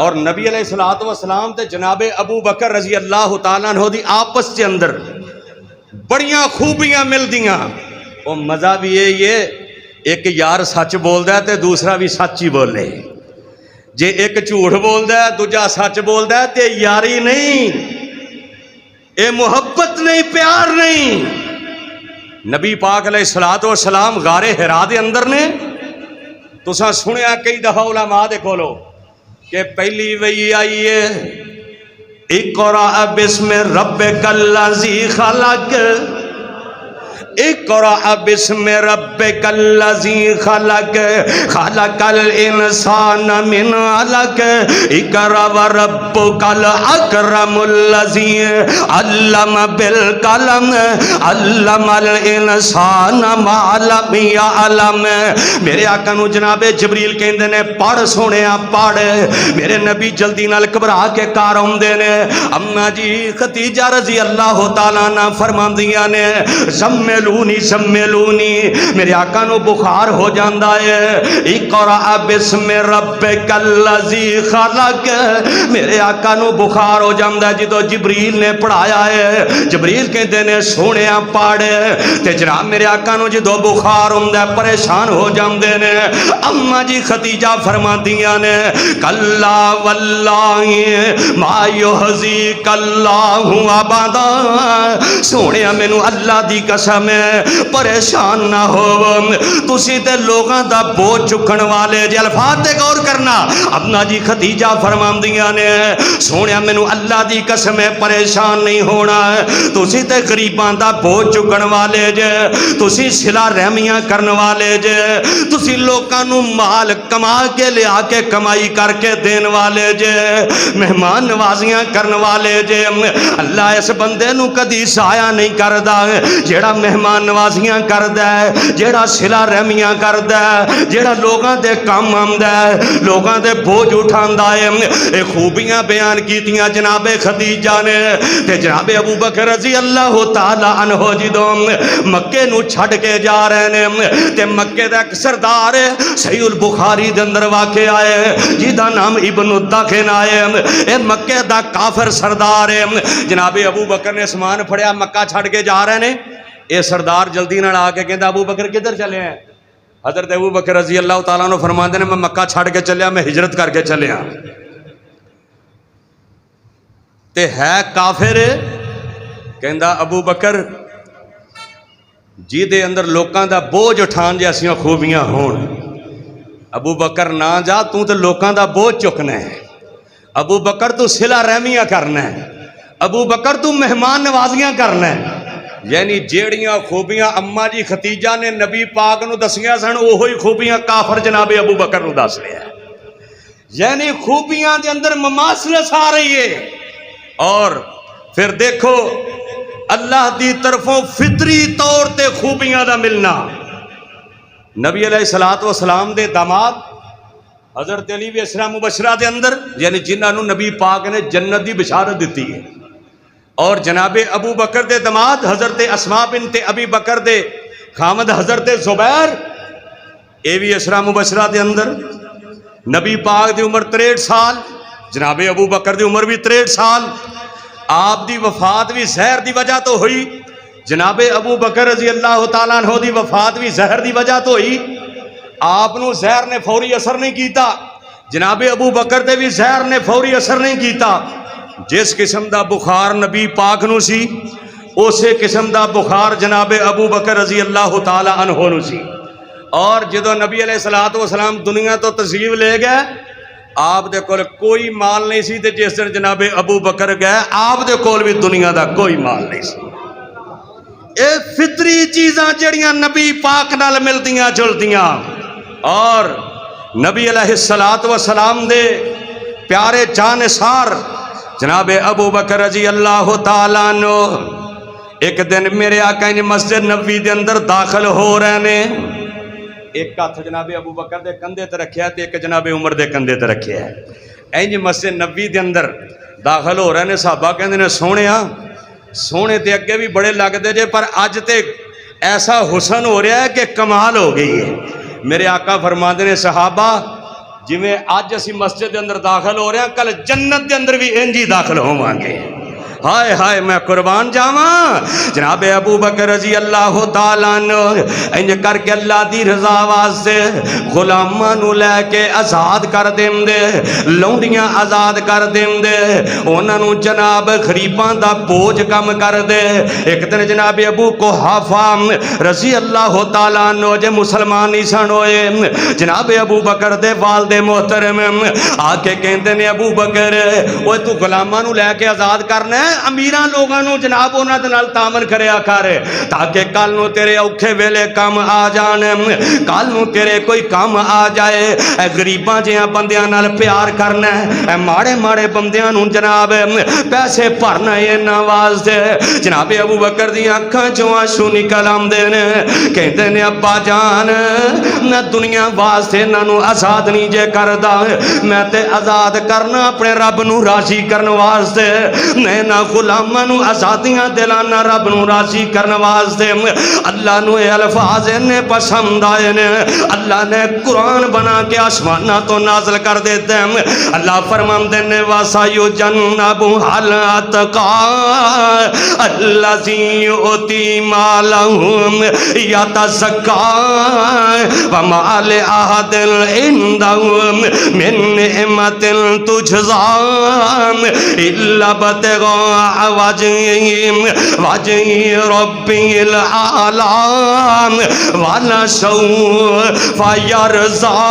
اور نبی علیہ السلام تے جناب ابو بکر رضی اللہ تعالیٰ عنہ دی آپس کے اندر بڑیاں خوبیاں مل دیاں، وہ مزہ بھی یہ ایک یار سچ بول دا ہے تے دوسرا بھی سچ ہی بولے، جے ایک جھوٹ بول دا ہے دوجا سچ بول دا ہے تے یاری نہیں، اے محبت نہیں، پیار نہیں۔ نبی پاک علیہ السلام غار حرا دے اندر نے، تساں سنیا کئی دفعہ علماء دے کھولو کہ پہلی وہی آئی ہے اقرأ بسم ربک الذی خلق، اقرأ بسم ربک الذی خلق، خلق الانسان من علق، اقرأ وربک الاکرم الذی علم بالقلم، علم الانسان ما لم یعلم۔ میرے آقا نو جناب جبریل کہندے نے پڑھ سونیا پڑھ، میرے نبی جلدی نال گھبرا کے کار آوندے نے۔ اما جی خدیجہ رضی اللہ تعالیٰ عنہ فرماندیاں نے زملونی زملونی، میرے آقا نو بخار ہو جاندا ہے۔ اقرأ بسم ربک الذی خلق، میرے آقا نو بخار ہو جاندا ہے جدو جبریل نے پڑھایا ہے۔ جبریل کہندے نے سونیا پڑھ، تے جناب میرے آقا نو جدو بخار ہوندا ہے پریشان ہو جاندے نے۔ اما جی خدیجہ فرماندیاں نے کلا واللہ ما یحزیک اللہ ابدا، سونیا مینوں اللہ دی قسم ہے پریشان نہ ہو، تسی تے لوگاں دا بوجھ چکن والے جے۔ الفاظ تے غور کرنا، اما جی خدیجہ فرماندیاں نے سونیا مینوں اللہ دی قسم ہے پریشان نہیں ہونا، تسی تے غریباں دا بوجھ چکن والے جے، تسی صلہ رحمیاں کرن والے جے، تسی لوکاں نو مال کما کے لیا کے کمائی کر کے دین والے جے، مہمان نوازیاں کرن والے جے۔ اللہ اس بندے نو کدی ضائع نہیں کردا جیڑا مہمان نوازیاں کردا ہے، جیڑا صلہ رحمیاں کردا ہے، جیڑا لوگاں دے کام آندا ہے، لوگاں دے بوجھ اٹھاندا ہے۔ اے خوبیاں بیان کیتیاں جناب خدیجہ نے، تے جناب ابو بکر رضی اللہ تعالی عنہ جدوں مکے نو چھڈ کے جا رہے نے، تے مکے دا ایک سردار صحیح البخاری دے اندر واقع ہے جہدا نام ابن الدخن ہے، اے مکے دا کافر سردار ہے۔ جناب ابو بکر نے سامان پھڑیا مکہ چھڈ کے جا رہے نے، اے سردار جلدی نال آ کے کہندا ابو بکر کدھر چلے ہیں؟ حضرت ابو بکر رضی اللہ تعالیٰ عنہ فرماندے نے میں مکہ چھڈ کے چلیا، میں ہجرت کر کے چلیا۔ تے ہے کافر، کہندا ابو بکر جی دے اندر لوکاں دا بوجھ اٹھان جیسیاں خوبیاں ہون، ابو بکر نہ جا، تو تے لوکاں دا بوجھ چکنا ہے، ابو بکر تو صلہ رحمیاں کرنا ہے، ابو بکر تو مہمان نوازیاں کرنا ہے۔ یعنی جیڑیاں خوبیاں اما جی خدیجہ نے نبی پاک نو دسیاں سن، وہی خوبیاں کافر جناب ابو بکر نو دس رہے ہیں۔ یعنی خوبیاں دے اندر مماثلت آ رہی ہے۔ اور پھر دیکھو اللہ دی طرفوں فطری طور تے خوبیاں دا ملنا۔ نبی علیہ السلام دے داماد حضرت علی بھی اسرا مبشرہ دے اندر، یعنی جنہاں نو نبی پاک نے جنت دی بشارت دیتی ہے، اور جناب ابو بکر دے داماد حضرت اسماء بنت ابی بکر دے خامد حضرت زبیر، اے بھی اسرا مبشرہ دے اندر۔ نبی پاک دی عمر 63 سال، جناب ابو بکر دی عمر بھی 63 سال۔ آپ دی وفات بھی زہر دی وجہ تو ہوئی، جناب ابو بکر رضی اللہ تعالیٰ عنہ دی وفات بھی زہر دی وجہ تو ہوئی۔ آپ نو زہر نے فوری اثر نہیں کیتا، جناب ابو بکر دے بھی زہر نے فوری اثر نہیں کیتا۔ جس قسم دا بخار نبی پاک نو سی، اسی قسم دا بخار جناب ابو بکر رضی اللہ تعالیٰ عنہ نو سی۔ اور جدو نبی علیہ السلام دنیا تو تشریف لے گئے، آپ دے کول کوئی مال نہیں سی، تے جس دن جناب ابو بکر گئے آپ دے کول بھی دنیا دا کوئی مال نہیں سی۔ اے فطری چیزاں جڑیاں نبی پاک نال ملدیاں جلدیاں، اور نبی علیہ السلام دے پیارے جانثار جناب ابو بکر رضی اللہ تعالیٰ عنہ ایک دن میرے آقا نے مسجد نبوی دے اندر داخل ہو رہے نے، ایک ہاتھ جناب ابو بکر دے کندھے تے رکھیا تے ایک جناب عمر دے کندھے تے رکھیا ہے۔ اینج مسجد نبوی دے اندر داخل ہو رہے نے، صحابہ کہندے نے سونے تے اگے بھی بڑے لگدے جے، پر اج تے ایسا حسن ہو رہا ہے کہ کمال ہو گئی ہے۔ میرے آقا فرماندے نے صحابہ جی میں اج اسی مسجد دے اندر داخل ہو رہے ہیں، کل جنت دے اندر بھی انج ہی داخل ہوواں گے۔ ہائے ہائے میں قربان جاواں جناب ابو بکر رضی اللہ تعالیٰ عنہ انج کر کے اللہ دی رضا واسطے غلاماں نو لے کے آزاد کر دیندے لونڈیاں آزاد کر دیندے انہاں نو جناب غریباں دا بوجھ کم کر دے ایک دن جناب ابو قحافہ رضی اللہ تعالیٰ عنہ جے مسلمان نہیں سن ہوئے جناب ابو بکر دے والد محترم آ کے کہندے نے ابو بکر اوے تو غلاماں نو لے کے آزاد کرنا ہے امیراں لوگاں نو جناب انہاں دے نال تعامل کریا کر تاکہ کل نو تیرے اوکھے ویلے کام آ جان کل نو تیرے کوئی کام آ جائے اے غریباں جیاں بندیاں نال پیار کرنا ہے اے ماڑے ماڑے بندیاں نو جناب پیسے بھرنا ہے انہاں واسطے جناب ابو بکر دی اکھاں چوں آنسو نکل آندے نے کہندے نے ابا جان میں دنیا واسطے انہاں نو آزاد نہیں جے کردا میں تے آزاد کرنا اپنے رب نو راضی کرن واسطے میں نہ غلاماں نو آزادیاں دلانا رب نو راضی کرن واسطے اللہ نو اے الفاظ نے پسند آئے نے اللہ نے قرآن بنا کے آسماناں تو نازل کر دیتے ہیں اللہ فرماندے نے وَسَيُجَنَّبُهَا الْأَتْقَى الَّذِي يُؤْتِي مَالَهُ يَتَزَكَّى وَمَا لِأَحَدٍ عِندَهُ مِن نِعْمَةٍ تُجْزَى إِلَّا ابْتِغَاءَ وَجْهِ رَبِّهِ الْأَعْلَى وَلَسَوْفَ يَرْضَى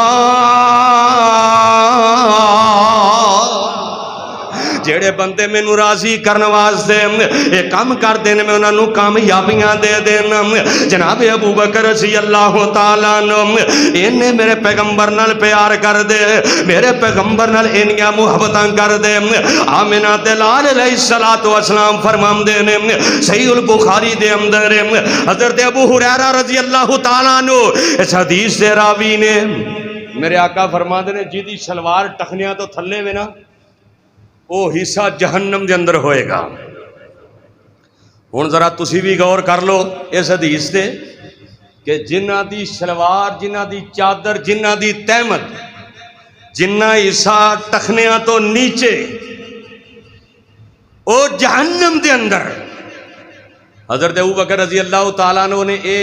جڑے بندے میں نو راضی کرنے واسطے ایک کام کر دینے میں انہاں نو کامیابیاں دے دینا جناب ابو بکر رضی اللہ تعالیٰ عنہ انہیں میرے پیغمبر نال پیار کر دے میرے پیغمبر نال انیاں محبتاں کر دے آمنہ دلال علیہ السلام فرمام دینے صحیح البخاری دے اندر حضرت ابو ہریرہ رضی اللہ تعالیٰ عنہ اس حدیث سے راوی نے میرے آقا فرما دینے جیدی شلوار ٹخنیاں تو تھلے میں نا وہ حصہ جہنم دے اندر ہوئے گا ہن ذرا تسی بھی غور کر لو اس حدیث سے کہ جنہ دی شلوار جنہ دی چادر جنہ دی تہمت جنہ حصہ ٹخنیاں تو نیچے او جہنم دے اندر حضرت ابو بکر رضی اللہ تعالیٰ عنہ نے اے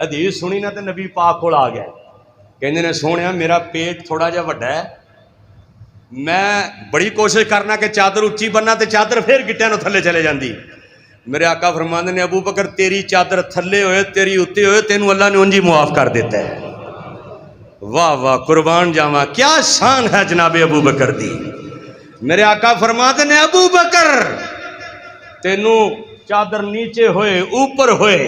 حدیث سنی نا تے نبی پاک کول آ گیا کہندے نے سونیا میرا پیٹ تھوڑا جا وڈا ہے میں بڑی کوشش کرنا کہ چادر اچھی بننا تے چادر پھر گٹیاں نو تھلے چلے جاندی میرے آقا فرماندے نے ابو بکر تیری چادر تھلے ہوئے تیری اتے ہوئے تینوں اللہ نے انجی معاف کر دیتا ہے واہ واہ قربان جاواں کیا شان ہے جناب ابو بکر دی میرے آقا فرماندے نے ابو بکر تینوں چادر نیچے ہوئے اوپر ہوئے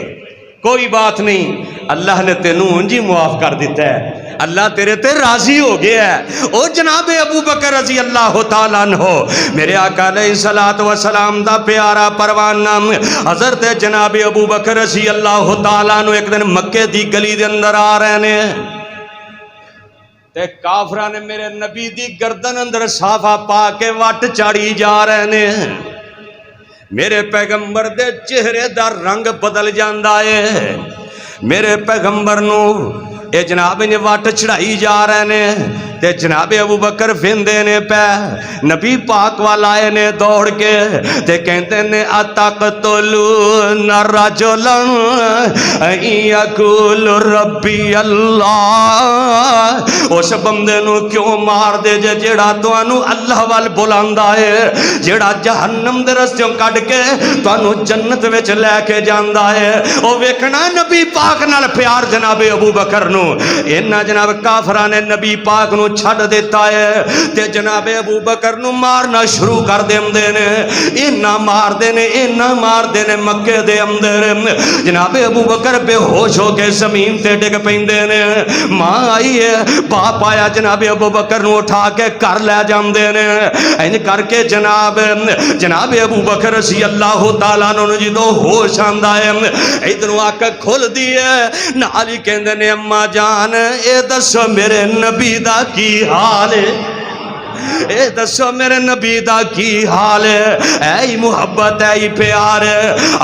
کوئی بات نہیں اللہ نے تینوں انجی معاف کر دیتا ہے اللہ تیرے تے راضی ہو گیا ہے او جناب ابو بکر رضی اللہ تعالیٰ عنہ میرے آقا علیہ السلام دا پیارا پروانہ حضرت جناب ابو بکر رضی اللہ تعالیٰ عنہ ایک دن مکے دی گلی دے اندر آ رہے نے تے کافرہ نے میرے نبی دی گردن اندر صافہ پا کے وٹ چاڑی جا رہے نے میرے پیغمبر دے چہرے دا رنگ بدل جاندا ہے میرے پیغمبر نو اے جناب نے وٹ چڑھائی جا رہے نے تے جناب ابو بکر ویندے نے پہ نبی پاک والا آئے نے دوڑ کے تے کہندے نے اتقتلون رجلا یقول ربی اللہ اس بندے نو کیوں مار دے جے جیڑا تانوں اللہ وال بلاندا ہے جیڑا جہنم دے رستوں کڈ کے تانوں جنت وچ لے کے جاندا ہے او ویکھنا نبی پاک نال پیار جناب ابو بکر نو انہاں جناب کافراں نے نبی پاک نو چھڈ دیتا ہے تے جناب ابو بکر نو مارنا شروع کر دیندے نے انہاں مار دے نے مکے دے اندر جناب ابو بکر بے ہوش ہو کے زمین تے ڈگ پیندے نے ماں آئی ہے باپ آیا جناب ابو بکر نو اٹھا کے گھر لے جاندے نے این کر کے جناب ابو بکر رضی اللہ تعالیٰ عنہ جدوں ہوش آندا ہے ادھروں آ کے کھل دی ہے نال ہی کہندے نے اماں جان اے دسو میرے نبی دا کی حال ہے اے دسو میرے نبی دا کی حال ہے، اے محبت اے پیار۔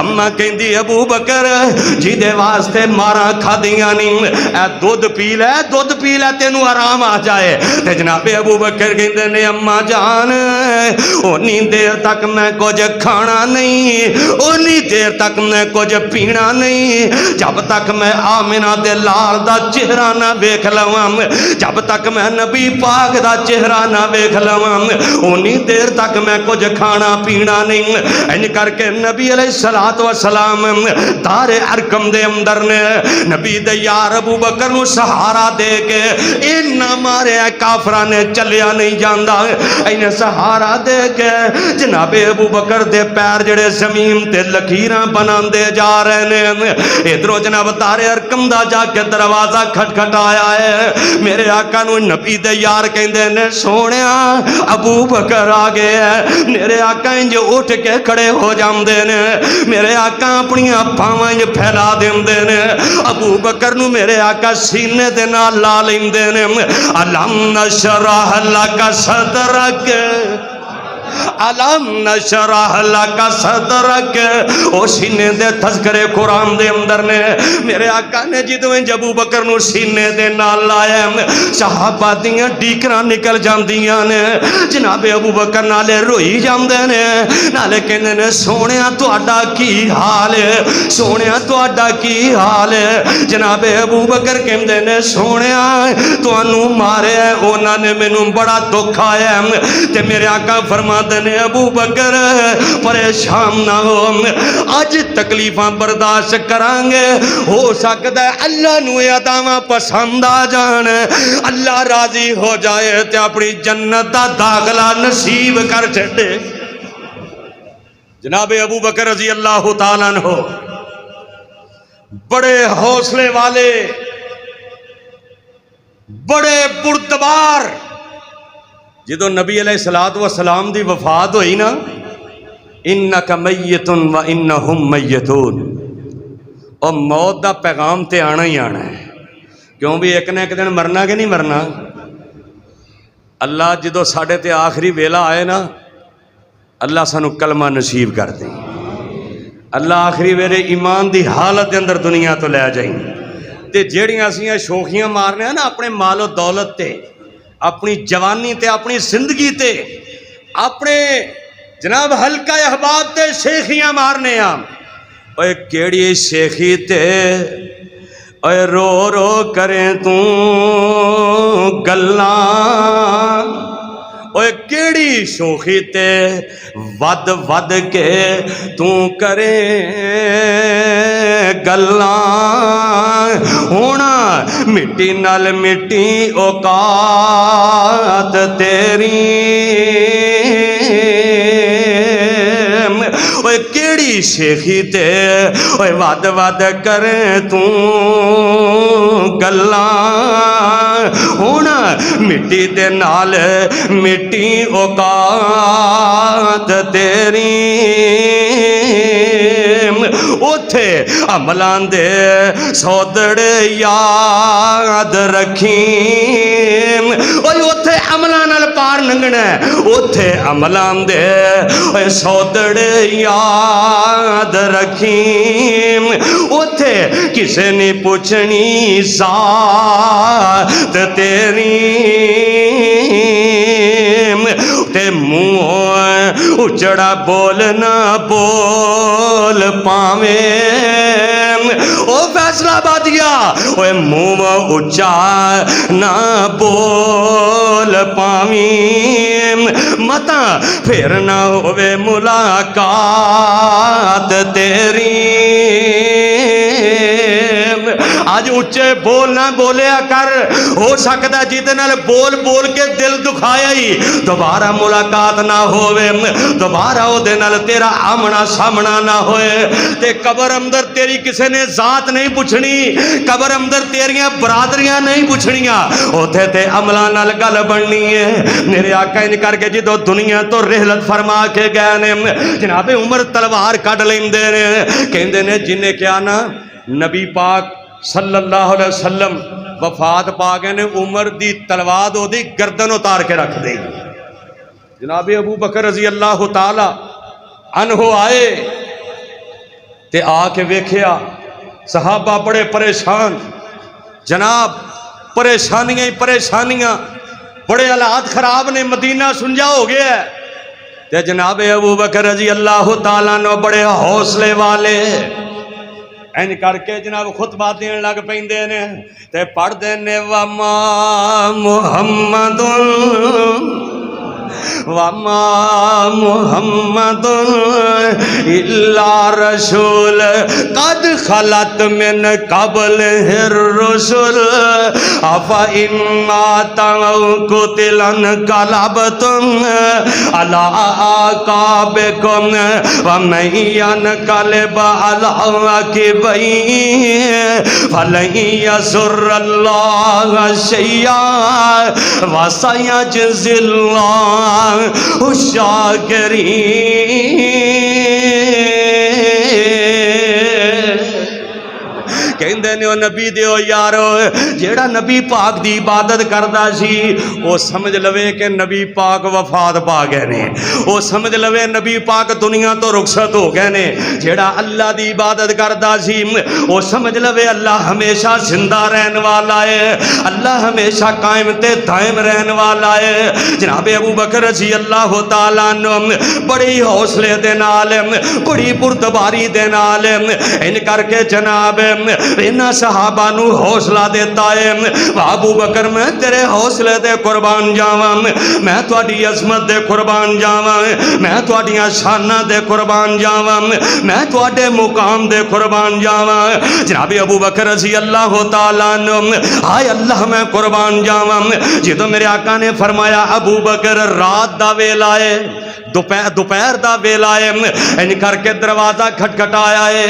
اما کہندی ابو بکر جی دے واسطے مارا کھادیاں نہیں، اے دودھ پی لے تینوں آرام آ جائے۔ تے جناب ابو بکر کہندے نے اما جان اونی دیر تک میں کچھ کھانا نہیں، اونی دیر تک میں کچھ پینا نہیں جب تک میں آمنہ دے لال دا چہرہ نہ ویکھ لواں، جب تک میں نبی پاک دا چہرہ نہ ویکھ لواں اونی دیر تک میں کچھ کھانا پینا نہیں۔ ان کر کے نبی علیہ السلام دار ارقم دے اندر نے نبی دے یار ابو بکر نو سہارا دے کے اینا مارے کافرہ نے چلیا نہیں جاندہ، انہیں سہارا دے کے جناب ابو بکر دے پیر جڑے زمین تے لکیراں بنان دے جا رہے ہیں۔ ادھروں جناب دار ارقم دا جا کے دروازہ کھٹ آیا ہے، میرے آقا نو نبی دے یار کہندے نے سونیا ابو بکر آگے ہے۔ میرے آقا انج اٹھ کے کھڑے ہو جاندے نے، میرے آقا اپنی پاواں انج پھیلا دیندے نے، ابو بکر نو میرے آقا سینے دے نال لا لیندے نے۔ الم نشرح لک صدرک علم نشرح لک صدرک، او سینے دے تذکرے قرآن دے اندر نے میرے آقا نے جدویں ابو بکر نو سینے دے نال لایا صحابہ دیاں ڈیکراں نکل جاندیاں نے، جناب ابو بکر نالے روئی جاندے نے، نالے کہندے نے سونیا تہاڈا کی حال ہے، سونیا تہاڈا کی حال ہے۔ جناب ابو بکر کہندے نے سونیا تانوں ماریا انہاں نے مینوں بڑا دکھ آیا، تے میرے آقا فرما نے ابو بکر پریشان نہ ہو، آج تکلیفاں برداشت کرانگے، ہو سکتا ہے اللہ نو عطاواں پسند آ جان، اللہ راضی ہو جائے تے اپنی جنت دا داخلہ نصیب کر چھڑے۔ جناب ابو بکر رضی اللہ تعالیٰ عنہ بڑے حوصلے والے، بڑے بردبار، جدو نبی علیہ السلام دی وفات ہوئی نا انک میت و انہم میتون، اور موت دا پیغام تے آنا ہی آنا ہے، کیوں بھی ایک نہ ایک دن مرنا کہ نہیں مرنا۔ اللہ جدو ساڑھے تے آخری ویلا آئے نا اللہ سانو کلمہ نصیب کر دیں، اللہ آخری ویلے ایمان دی حالت دے اندر دنیا تو لے جائیں، تے جیڑیاں اسیاں شوخیاں مارنے ہیں نا اپنے مال و دولت تے، اپنی جوانی تے، اپنی زندگی تے، اپنے جناب حلقہ احباب تے شیخیاں مارنے ہیں۔ اوے کیڑی شیخی تے اوے رو رو کریں تو گلاں، اوے کیڑی شوخی تے ود ود کے تو کریں گلاں، ہونا مٹی نال مٹی اوقات تیری، اوے کیڑی شیخی تے اوے ود ود کریں تو گلاں، ہونا مٹی دے نال مٹی اوقات تیری، اوتھے عملان دے سودڑے یاد رکھیں، اوتھے عملان نال پار لنگنا ہے، اوتھے عملان دے سودڑے یاد رکھیں، اوتھے کسے نے پوچھنی ذات تیری، تے منہ اچڑا بولنا بول پاویں، او فیصلہ آبادیا اوے منہ اچا نہ بول پاویں، متا پھر نہ ہوئے ملاقات تیری۔ آج اچھے بول نہ بولیا کر، ہو سکتا جیتے نال بول بول کے دل دکھایا ہی دوبارہ ملاقات نہ ہوئے، دوبارہ او دے نال تیرا آمنا سامنا نہ ہوئے، تے قبر اندر تیری کسے نے ذات نہیں پوچھنی، قبر اندر تیریاں برادریاں نہیں پوچھنیاں، اوتھے تے عملہ نال گل بننی ہے۔ میرے آقا ان کر کے جدو دنیا تو رحلت فرما کے گئے نے، جناب عمر تلوار کٹ لیندے نے، کہندے نے جنہیں کیا نا نبی پاک صلی اللہ علیہ وسلم وفات پا گئے نے، عمر دی تلوار دو دی گردن اتار کے رکھ دیں، جناب ابو بکر رضی اللہ تعالی عنہ آئے تے آ کے ویکھیا صحابہ بڑے پریشان، جناب پریشانیاں ہی پریشانیاں، بڑے حالات خراب نے، مدینہ سنجا ہو گیا ہے۔ تے جناب ابو بکر رضی اللہ تعالیٰ عنہ بڑے حوصلے والے این کر کے جناب خطبہ دین لگ پیندے نے تے پڑھ دے نے وما محمد وما محمد الا رسول قد خلت من قبل الرسل افإن مات أو قتل انقلبتم على أعقابكم ومن ينقلب على عقبيه فلن يضر الله شيئا وسيجزي الله الشاکرین۔ کہندے نے او نبی دیو یارو جیڑا نبی پاک دی عبادت کردا سی او سمجھ لوے کہ نبی پاک وفات پا گئے نے، او سمجھ لوے نبی پاک دنیا تو رخصت ہو گئے نے۔ جیڑا اللہ دی عبادت کردا سی او سمجھ لوے اللہ ہمیشہ زندہ رہن والا ہے، اللہ ہمیشہ قائم تے دائم رہن والا ہے۔ جناب ابو بکر رضی اللہ تعالیٰ عنہ بڑی حوصلے دے نال، بڑی بردباری دے نال ان کر کے جناب انہاں صحابہ نو حوصلہ دیتا ہے، ابو بکر میں تیرے حوصلے دے قربان جاواں، میں تہاڈی عظمت دے قربان جاواں، میں تہاڈیاں شاناں دے قربان جاواں، میں تہاڈے مقام دے قربان جاواں۔ جناب ابو بکر رضی اللہ تعالیٰ عنہ ہائے اللہ میں قربان جاواں، جدوں میرے آقا نے فرمایا ابو بکر رات دا ویلا ہے، دوپہر دا ویلا ہے، ان کر کے دروازہ کھٹکھٹایا ہے،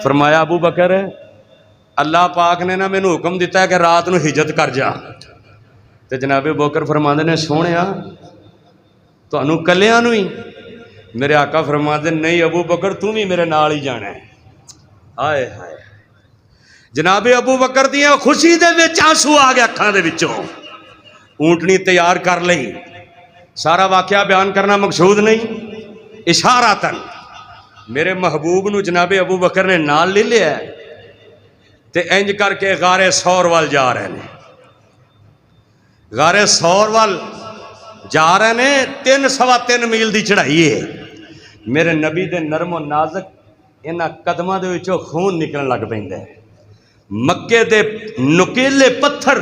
فرمایا ابو بکر اللہ پاک نے نا مینوں حکم دیتا ہے کہ رات نو ہجرت کر جا۔ تے جناب ابو بکر فرماندے نے سونیا تانوں کلیاں نو ہی؟ میرے آقا فرماندے نہیں ابو بکر تو بھی میرے نال ہی جانا ہے۔ ہائے ہائے جناب ابو بکر دیاں خوشی دے وچ آنسو آ گیا اکھاں دے وچوں۔ اونٹنی تیار کر لئی، سارا واقعہ بیان کرنا مقصود نہیں، اشاراتن میرے محبوب نو جناب ابو بکر نے نال لے لیا ہے تے انج کر کے غار ثور وال جا رہے ہیں۔ غار ثور وال جا رہے ہیں، 3.25 میل دی چڑھائی ہے۔ میرے نبی دے نرم و نازک انہاں قدماں دے وچوں خون نکلن لگ پیندا ہے۔ مکے دے نکیلے پتھر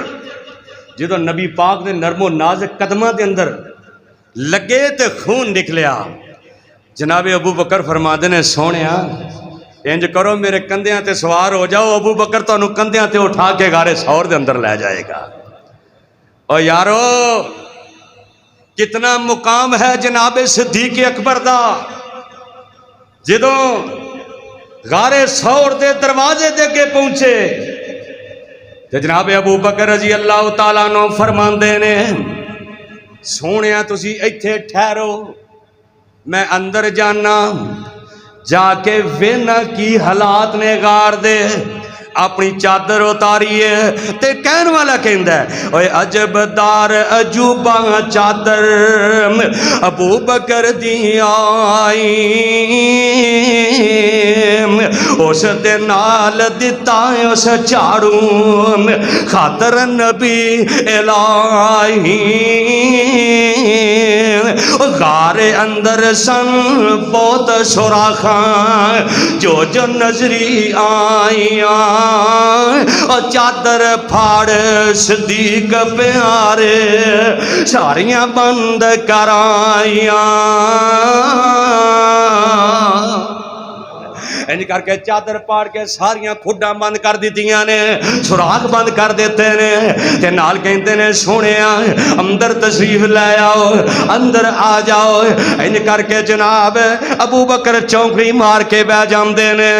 جدوں نبی پاک دے نرم و نازک قدماں دے اندر لگے تے خون نکلیا۔ جناب ابو بکر فرماندے نے سونیا انج کرو میرے کندھیاں تے سوار ہو جاؤ، ابو بکر تانوں کندھیاں تے اٹھا کے غار ثور دے اندر لے جائے گا۔ او یارو کتنا مقام ہے جناب صدیق اکبر دا، جدوں غار ثور دے دروازے دے کے پہنچے تے جناب ابو بکر رضی اللہ تعالیٰ عنہ فرماندے نے سونیا تسی ایتھے ٹھہرو میں اندر جانا، جا کے وینا کی حالات نے غار دے، اپنی چادر اتاری ہے تے کہن والا کہندا ہے اوے عجب دار عجوبہ چادر ابو بکر دی آئی، اس دے نال دتا اس جھاڑو خاطر نبی الہی۔ غار اندر سن بہت سوراخاں جو جو نظری آئیاں، اور چادر پھاڑ صدیق پیارے ساریاں بند کرائیاں۔ انج کر کے چادر پاڑ کے ساریاں کھڈاں بند کر دیتیاں نے، سوراخ بند کر دیتے نے تے نال کہندے نے سونیا اندر تشریف لے آؤ، اندر آ جاؤ۔ انج کر کے جناب ابو بکر چونکڑی مار کے بہ جاندے نے۔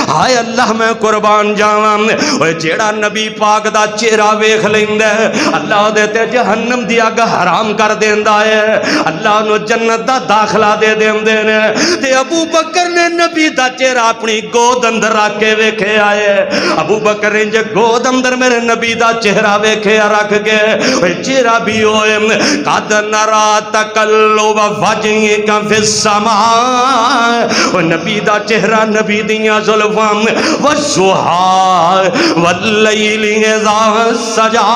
ہائے اللہ میں قربان جاواں، اوے جیڑا نبی پاک دا چہرہ ویکھ لیندا ہے اللہ دے تے جہنم دی اگ حرام کر دیندا ہے، اللہ نو جنت دا داخلہ دے دیندے نے۔ تے ابو بکر نے نبی دا چہرہ اپنی گود اندر رکھ کے ویکھے آئے ابو بکر انج گود اندر میرے نبی دا چہرہ ویکھے رکھ کے چہرہ بھی ہوئے قد نرا تقلب وجهك فی السماء نبی دا چہرہ نبی دیاں زلفاں والضحى واللیل اذا سجا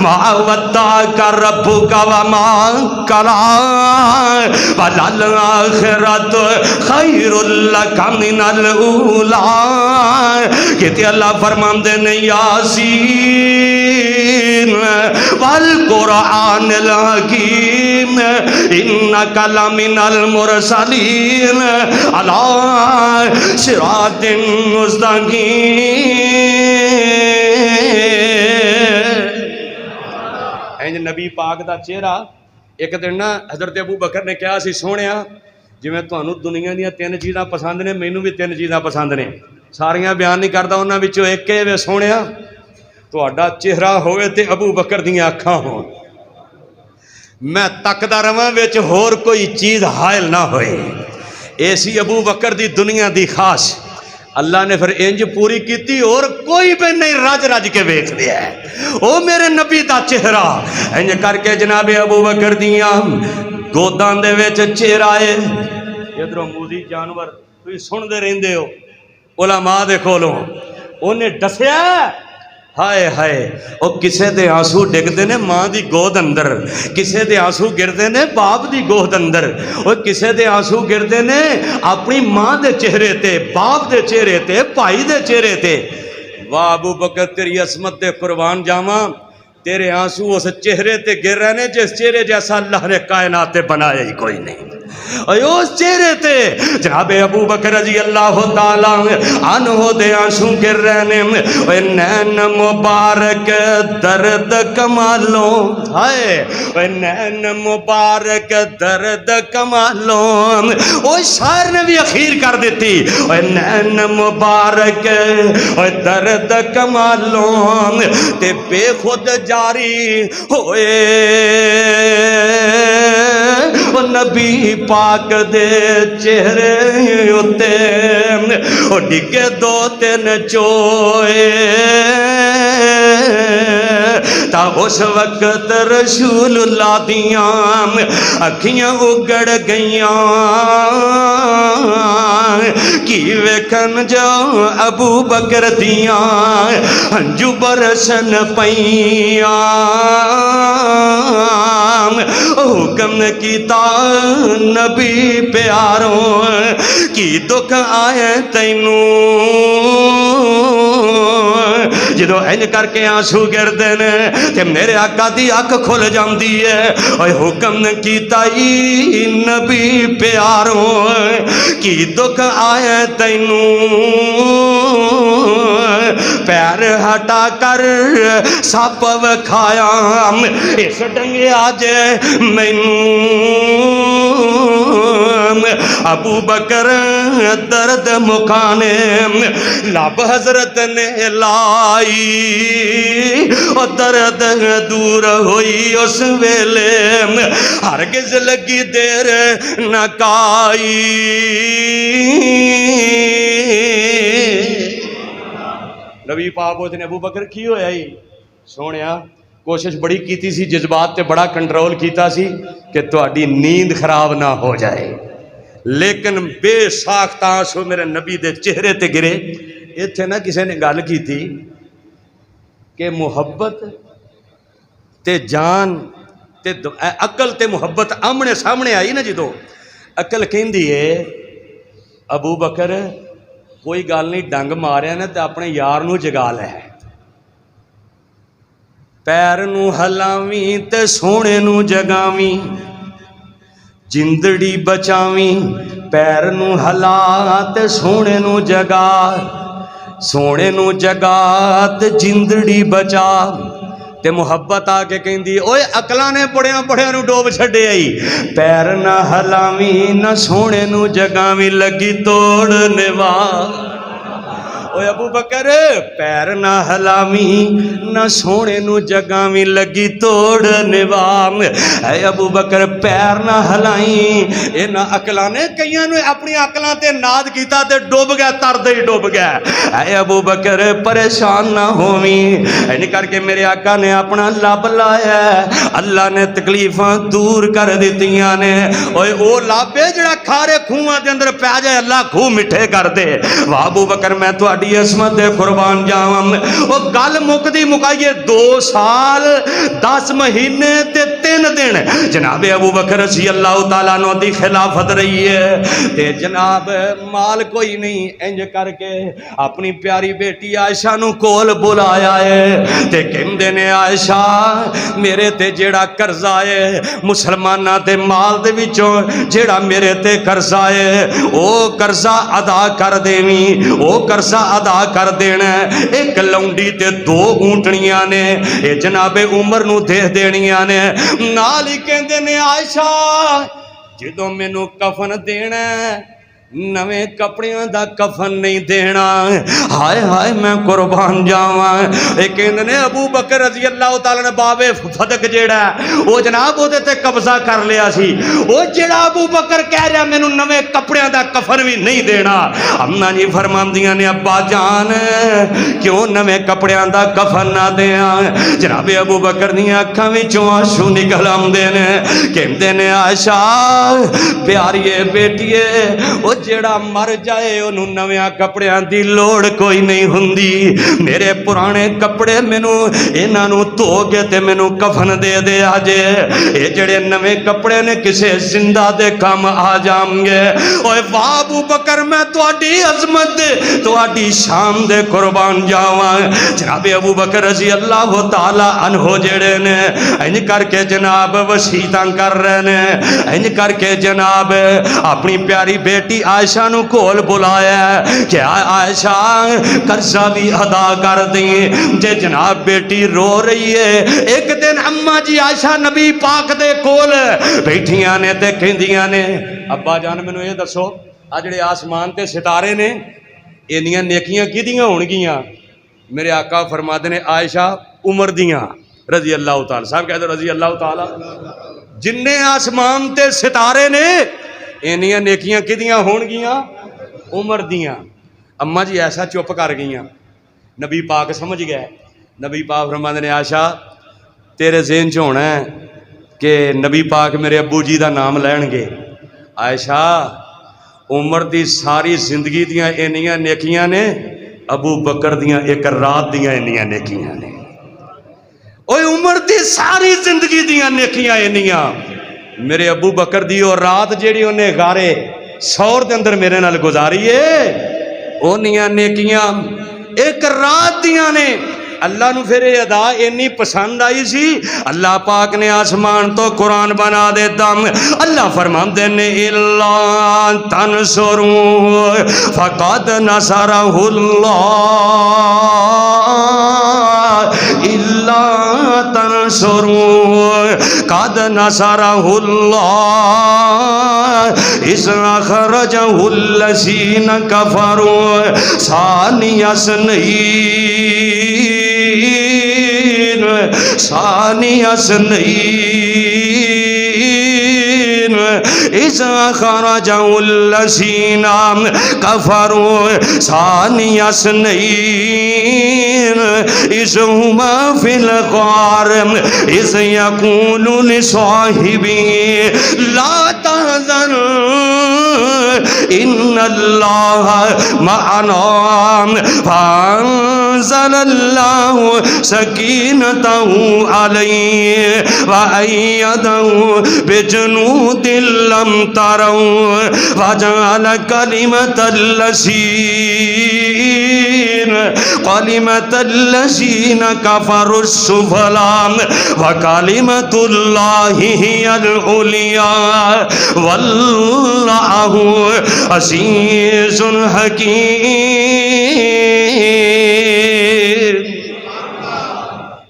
ما ودعك ربك وما قلى وللآخرۃ خیر لک من الاولی کہتے اللہ فرماندے نے یاسین والقرآن الحکیم انک لمن المرسلین علی صراط مستقیم۔ نبی پاک دا چہرہ ایک دن نا حضرت ابو بکر نے کہا سی سونیا جی میں تانوں دنیا دیا 3 چیزاں پسند نے مینوں بھی 3 چیزاں پسند نے ساریاں بیان نہیں کرتا انہاں وچوں ایک ہے وے سونیا تہاڈا چہرہ ہوئے تے ابو بکر دیاں اکھاں ہون میں تکدا رواں وچ ہور کوئی چیز حائل نہ ہوئے ایسی ابو بکر دی دنیا دی خاص اللہ نے پھر انج پوری کیتی اور کوئی بھی نہیں رج رج کے ویکھ دیا ہے او میرے نبی دا چہرہ انج کر کے جناب ابو بکر دیاں گوداں دے وچ چہرہ ہے ادھروں موذی جانور تسی سن دے رہندے ہو علماء دے کولوں اونے دسیا ہائے ہائے او کسے دے آنسو ڈگدے نے ماں دی گود اندر کسے دے آنسو گردے نے باپ دی گود اندر او کسے دے آنسو گردے نے اپنی ماں دے چہرے تے باپ دے چہرے تے بھائی دے چہرے تے واہ ابو بکر تیری عصمت دے قربان جاواں تیرے آنسو اس چہرے تے گر رہے نے جس چہرے جیسا اللہ نے کائنات بنایا ہی کوئی نہیں اس چہرے تے جناب ابو بکر رضی اللہ تعالیٰ عنہ دے آنسو گر رہے نے نین مبارک درد کمالوں ہائے نین مبارک درد کمالوں وہ شاعر نے بھی اخیر کر دیتی نین مبارک درد کمالوں تے بے خود جاری ہوئے وہ نبی پاک دے چہرے اتے وہ ڈگے 2-3 چوئے تا اس وقت رسول اللہ دیاں اکھیاں اگڑ گئیاں کی ویکھن جو ابو بکر دیاں ہنجو برسن پیاں حکم کیتا نبی پیاروں کی دکھ آئے تینوں جدو این کر کے آنسو گردے نے تے میرے آقا دی اکھ کھل جاندی ہے اوے حکم کیتا ہی نبی پیاروں کی دکھ آئے تینوں پیر ہٹا کر سپ وکھایا اس ڈنگے آج مینوں ابو بکر درد مکانے لب حضرت نے لائی اور درد دور ہوئی اس ویلے ہرگز لگی دیر نہ کائی نبی پاک نے ابو بکر کی ہویا ہی سونیا کوشش بڑی کیتی سی جذبات تے بڑا کنٹرول کیتا سی کہ تہاڈی نیند خراب نہ ہو جائے لیکن بے ساختہ آنسو میرے نبی دے چہرے تے گرے ایتھے نا کسے نے گل کی تھی کہ محبت تے جان تے عقل تے محبت آمنے سامنے آئی نا جدو عقل کہندی ہے ابو بکر کوئی گل نہیں ڈنگ ماریا نا تے اپنے یار نو جگا لے پیر نو ہلاویں تے سونے نو جگاویں جندڑی بچاویں پیر نو ہلا تے سونے نو جگا تے جندڑی بچا تے محبت آ کے کہندی اوے عقلاں نے بڑیاں نو ڈوب چھڈے آئی پیر نہ ہلاویں نہ سونے نو جگاویں لگی توڑنے وا اوے ابو بکر پیر نہ ہلاوی نہ سونے نو جگاوی لگی توڑ نظام اے ابو بکر پیر نہ ہلائی اے نہ عقلاں نے کئیاں نے اپنی عقلاں تے ناد کیتا تے ڈوب گیا تردے ہی ڈوب گیا اے ابو بکر پریشان نہ ہوویں این کر کے میرے آقا نے اپنا لب لایا اللہ نے تکلیفاں دور کر دیتیاں نے اوے او لابے جڑا کھارے کھواں دے اندر پہ جائے اللہ کھو مٹھے کر دے واہ ابو بکر میں تہاڈی عظمت دے قربان جاواں او گل مکدی مکائیے 2 سال 10 مہینے تے 3 دن جناب ابو بکر رضی اللہ تعالیٰ عنہ دی خلافت رہی ہے تے جناب مال کوئی نہیں انج کر کے اپنی پیاری بیٹی عائشہ نو کول بلایا ہے تے کہندے نے عائشہ میرے تے جیڑا قرضہ ہے مسلماناں تے مال دے وچوں جیڑا میرے تے قرضہ ہے او قرضہ ادا کر دیویں او قرضہ ادا کر دینا ایک لونڈی تے 2 اونٹنیاں نے اے جناب عمر نو دے دینیاں نے نال ہی کہندے نے عائشہ جدوں مینوں کفن دینا نویں کپڑیاں دا کفن نہیں دینا ہائے ہائے میں قربان جاواں اے کہندے نے ابو بکر رضی اللہ تعالی نے بابے فدق جیڑا او جناب او دے تے قبضہ کر لیا سی او جیڑا ابو بکر کہہ رہا مینوں نویں کپڑیاں دا کفن بھی نہیں دینا اماں جی فرماندیاں نے ابا جان کیوں نویں کپڑیاں دا کفن نہ دیاں جناب ابو بکر دیاں اکھاں وچوں آنسو نکل آندے نے کہندے نے عائشہ پیاریے بیٹیے او جیڑا مر جائے انہوں نویاں کپڑیاں دی لوڑ کوئی نہیں ہوندی میرے پرانے کپڑے مینوں انہاں نو دھو کے تے مینوں کفن دے دے آجے اے جڑے نویں کپڑے نے کسے زندہ دے کام آ جام گے اوے واہ ابو بکر میں تہاڈی عظمت دے تہاڈی شان دے قربان جاواں جناب ابو بکر رضی اللہ تعالی عنہ جڑے نے انج کر کے جناب وصیتاں کر رہے نے انج کر کے جناب اپنی پیاری بیٹی عائشہ نو کول بلایا کہ عائشہ قرضہ بھی ادا کر دیں جے جناب بیٹی رو رہی ہے ایک دن اماں جی عائشہ نبی پاک دے کول بیٹھیاں نے تے کہندیاں نے ابا جان مینوں یہ دسو آ جڑے آسمان تے ستارے نے اینیاں نیکیاں کیدیاں ہونگیاں میرے آقا فرماتے نے عائشہ عمر دیاں رضی اللہ تعالی صاحب کہہ دو رضی اللہ تعالی جننے آسمان تے ستارے نے اینیاں نیکیاں کدیاں ہون گیاں عمر دیاں اماں جی ایسا چپ کر گئیاں نبی پاک سمجھ گئے نبی پاک فرماتے نے عائشہ تیرے ذہن چ ہونا ہے کہ نبی پاک میرے ابو جی دا نام لین گے عائشہ عمر دی ساری زندگی دیاں اینیاں نیکیاں نے ابو بکر دیاں ایک رات دیاں اینیاں نیکیاں نے اوے عمر دی ساری زندگی دیاں نیکیاں اینیاں میرے ابو بکر دی اور رات جیڑی انہیں غارے سور دے اندر میرے نال گزاری ہے انیاں نیکیاں ایک رات دیاں نے اللہ نو پھر ادا انی پسند آئی سی اللہ پاک نے آسمان تو قرآن بنا دیتا اللہ فرماندے نے الا تنصروا فقد نصرہ اللہ الا تنصروا قد نصرہ اللہ اذ اخرجہ الذین کفروا ثانی اثنین اذ اخرجہ الذین کفروا ثانی اثنین اذ ہما فی الغار اذ یقول لصاحبہ لا تحزن ان اللہ معنا فانزل اللہ سکینتہ علیہ وأیدہ بجنود لم تروا وجعل کلمۃ الذین کفروا السفلی وکلمۃ اللہ ہی العلیٰ واللہ عزیز حکیم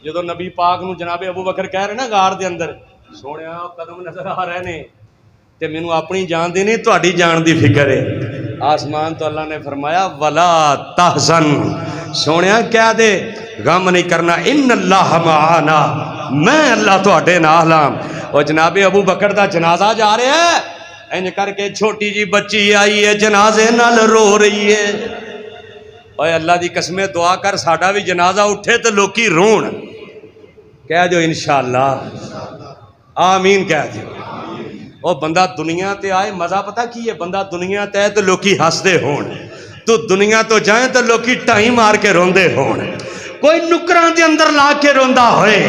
جدو نبی پاک نو جناب ابو بکر کہہ رہے نا غار دے اندر سونیا قدم نظر آ رہے نے تے مینوں اپنی جان دی نہیں تہاڈی جان دی فکر ہے آسمان تو اللہ نے فرمایا ولا تحزن، سونیا کیا دے غم نہیں کرنا، ان اللہ معانا، میں اللہ تواڈے نال ہاں۔ اور جناب ابو بکر دا جنازہ جا رہا ہے، انج کر کے چھوٹی جی بچی آئی ہے جنازے نال رو رہی ہے۔ اوے اللہ دی قسمیں دعا کر ساڈا بھی جنازہ اٹھے تو لوکی رون، کہہ جو انشاءاللہ آمین کہہ جو۔ وہ بندہ دنیا تے آئے مزہ پتہ کی ہے، بندہ دنیا تے آئے تو لوکی ہسدے ہون، تو دنیا تو جائیں تو لوکی ٹائم مار کے روندے ہون، کوئی نکراں دے اندر لا کے روندا ہوئے،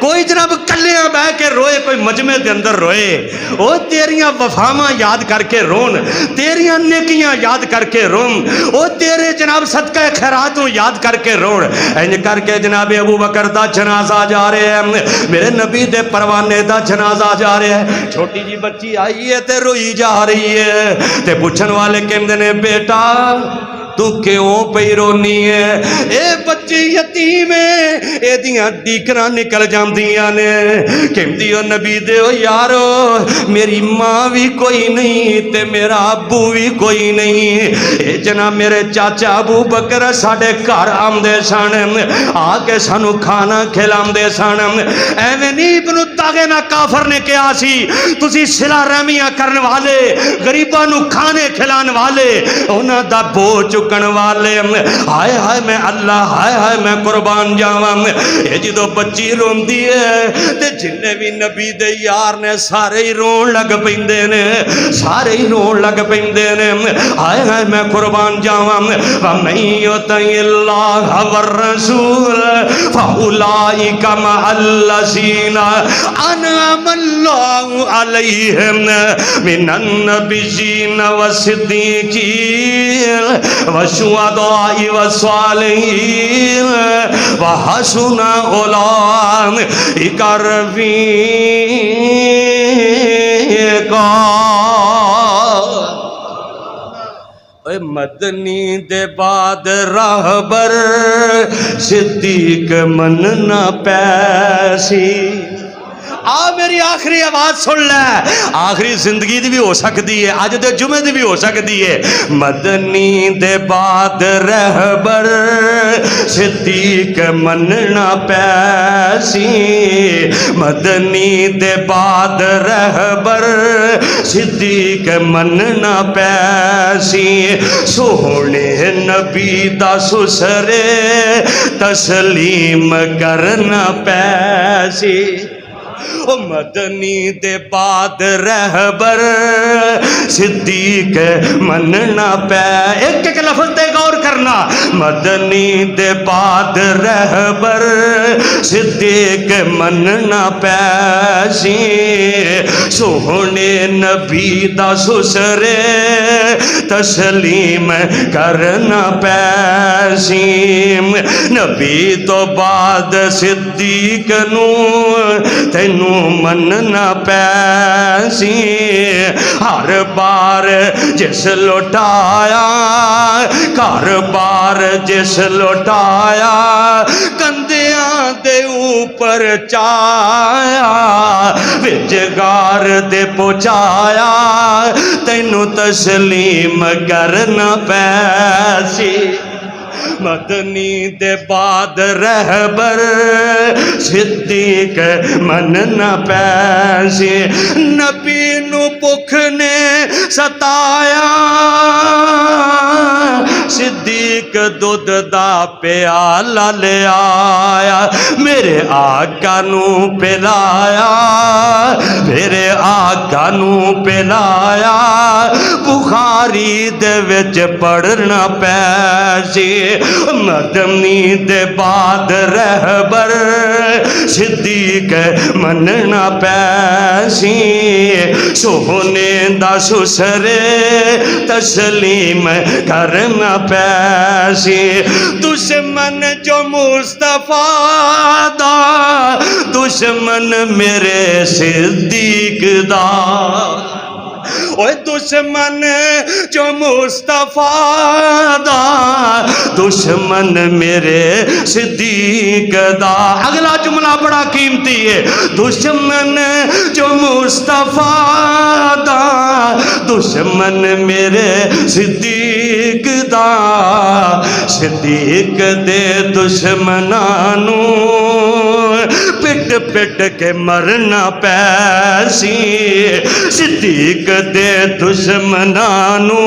کوئی جناب کلیاں بہ کے روئے، کوئی مجمع دے اندر روئے، او تیریاں وفاواں یاد کر کے رون، تیریاں نیکیاں یاد کر کے رون، او تیرے جناب صدقہ خیراتوں یاد کر کے رون۔ انج کر کے جناب ابو بکر دا جنازہ جا رہے ہیں، میرے نبی دے پروانے دا جنازہ جا رہے ہیں، چھوٹی جی بچی آئی ہے تے روئی جا رہی ہے، تے پوچھن والے کہندے نے بیٹا تو کیوں پئی رونی ہے؟ اے بچی یتیم ہے، اے دیاں ڈیکراں نکل جاندیاں نے، کہندی او نبی دے او یارو میری ماں بھی کوئی نہیں تے میرا ابو بھی کوئی نہیں، اے جناب میرے چاچا ابو بکر ساڈے گھر آمدے سن، آ کے سانو کھانا کھلاندے سن، ایویں نہیں ابن الداغنہ کافر نے کہا سی تسی صلہ رحمیاں کرن والے، غریباں نو کھانے کھلان والے، انہاں دا بوجھ چکن والے، ہائے ہائے میں اللہ، ہائے ہائے میں قربان جاواں۔ یہ جدو بچی روندی ہے تے جننے بھی نبی دے یار نے سارے ہی رون لگ پیندے نے، سارے ہی رون لگ پیندے نے، ہائے ہائے میں قربان جاواں۔ وَمَن يُطِعِ اللَّهَ وَالرَّسُولَ فَأُولَٰئِكَ مَعَ الَّذِينَ أَنْعَمَ اللَّهُ عَلَيْهِمْ مِنَ النَّبِيِّينَ وَالصِّدِّيقِينَ وَالشُّهَدَاءِ وَالصَّالِحِينَ وَحَسُنَ أُولَٰئِكَ رَفِيقًا۔ اے مدنی دے بعد راہبر صدیق مننا پیسی، آ میری آخری آواز سن لے، آخری زندگی دی بھی ہو سکتی ہے، آج دے جمعے دی بھی ہو سکتی ہے، مدنی دے بعد رہبر صدیق مننا پیسی، مدنی دے بعد رہبر صدیق مننا پیسی، سونے نبی دا سسرے تسلیم کرنا پیسی۔ او مدنی دے بعد رہبر صدیق مننا پے، ایک ایک لفظ تے غور کرنا، مدنی دے بعد رہبر صدیق مننا پیسی، سونے نبی دا سسرے تسلیم کرنا پیسی، نبی تو بعد صدیق نو تینو مننا پیسی، ہر بار جس لوٹایا، ہر بار جس لوٹایا، کندیاں دے اوپر چایا، وچگار دے پہنچایا، تینو تسلیم کرنا پیسی، مدنی دے بعد رہبر صدیق مننا پیسی، نبی نو بھوک نے ستایا، صدیق دودھ دا پیالہ لے آیا، میرے آقا نو پلایا، میرے آقا نو پلایا، بخاری دے وچ پڑھنا پیسی، مدنی دے بعد رہبر صدیق مننا پیسی، سونے دا سسرے تسلیم کرنا پیسی، دشمن جو مصطفیٰ دا، دشمن میرے صدیق دا، اوے دشمن جو مصطفیٰ دا دشمن میرے صدیق دا. اگلا جملہ بڑا قیمتی ہے. دشمن جو مصطفیٰ دا دشمن میرے صدیق دا. صدیق دے دشمنانو پٹ پٹ کے مرنا پیسی. صدیق دے دشمنانو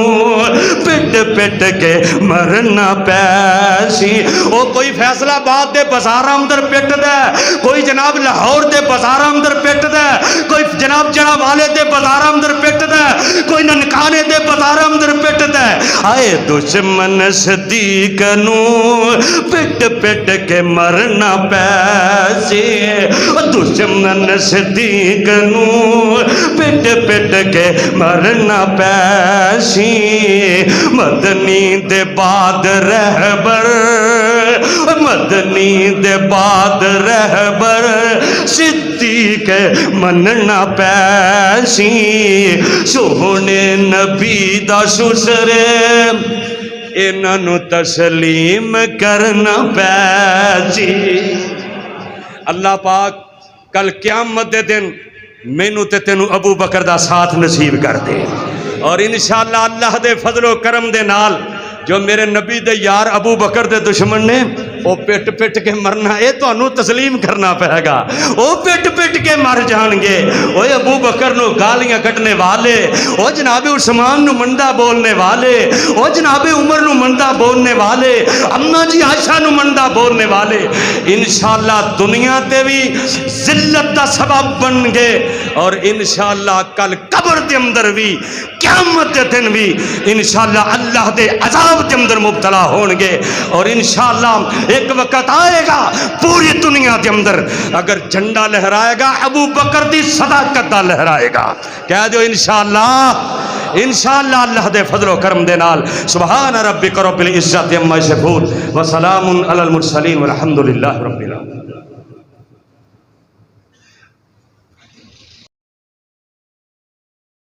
پٹ پٹ کے مرنا پیسی. او کوئی فیصلہ آباد دے بازار اندر پٹ دے, کوئی جناب لاہور دے بازار اندر پٹ دے, کوئی جناب جڑا والے دے بازار اندر پٹ دے, کوئی ننکانے دے بازار اندر پٹ دے. آئے دشمن صدیق نو پٹ پٹ کے مرنا پیسی. دشمن صدیق نو پٹ پٹ کے مرنا پیسی. مدنی دے بعد رہبر مدنی دے بعد رہبر صدیق مننا پیسی. سونے نبی دا شسرے انہاں نو تسلیم کرنا پیسی. اللہ پاک کل قیامت دے دن مینوں تے تینوں ابو بکر دا ساتھ نصیب کر دے, اور انشاءاللہ اللہ دے فضل و کرم دے نال جو میرے نبی دے یار ابو بکر دے دشمن نے وہ پٹ پٹ کے مرنا, اے تو انہوں تسلیم کرنا پہے گا. وہ پٹ پٹ کے مر جان گے. وہ ابو بکر نو گالیاں کٹنے والے, وہ جناب عثمان نو مندا بولنے والے, وہ جناب عمر نو مندا بولنے والے, اماں جی عائشہ نو مندا بولنے والے انشاءاللہ دنیا تے بھی ذلت دا سبب بن گے, اور انشاءاللہ کل قبر دے اندر بھی قیامت دے دن بھی انشاءاللہ اللہ دے عذاب دے اندر مبتلا ہون گے. اور انشاءاللہ ایک وقت آئے گا پوری دنیا دے اندر اگر جھنڈا لہرائے گا ابو بکر دی صداقت دا لہرائے گا. کہہ دو انشاءاللہ انشاءاللہ اللہ دے فضل و کرم دے نال. سبحان ربک رب العزت عما یصفون وسلام علی المرسلین والحمدللہ رب العالمین.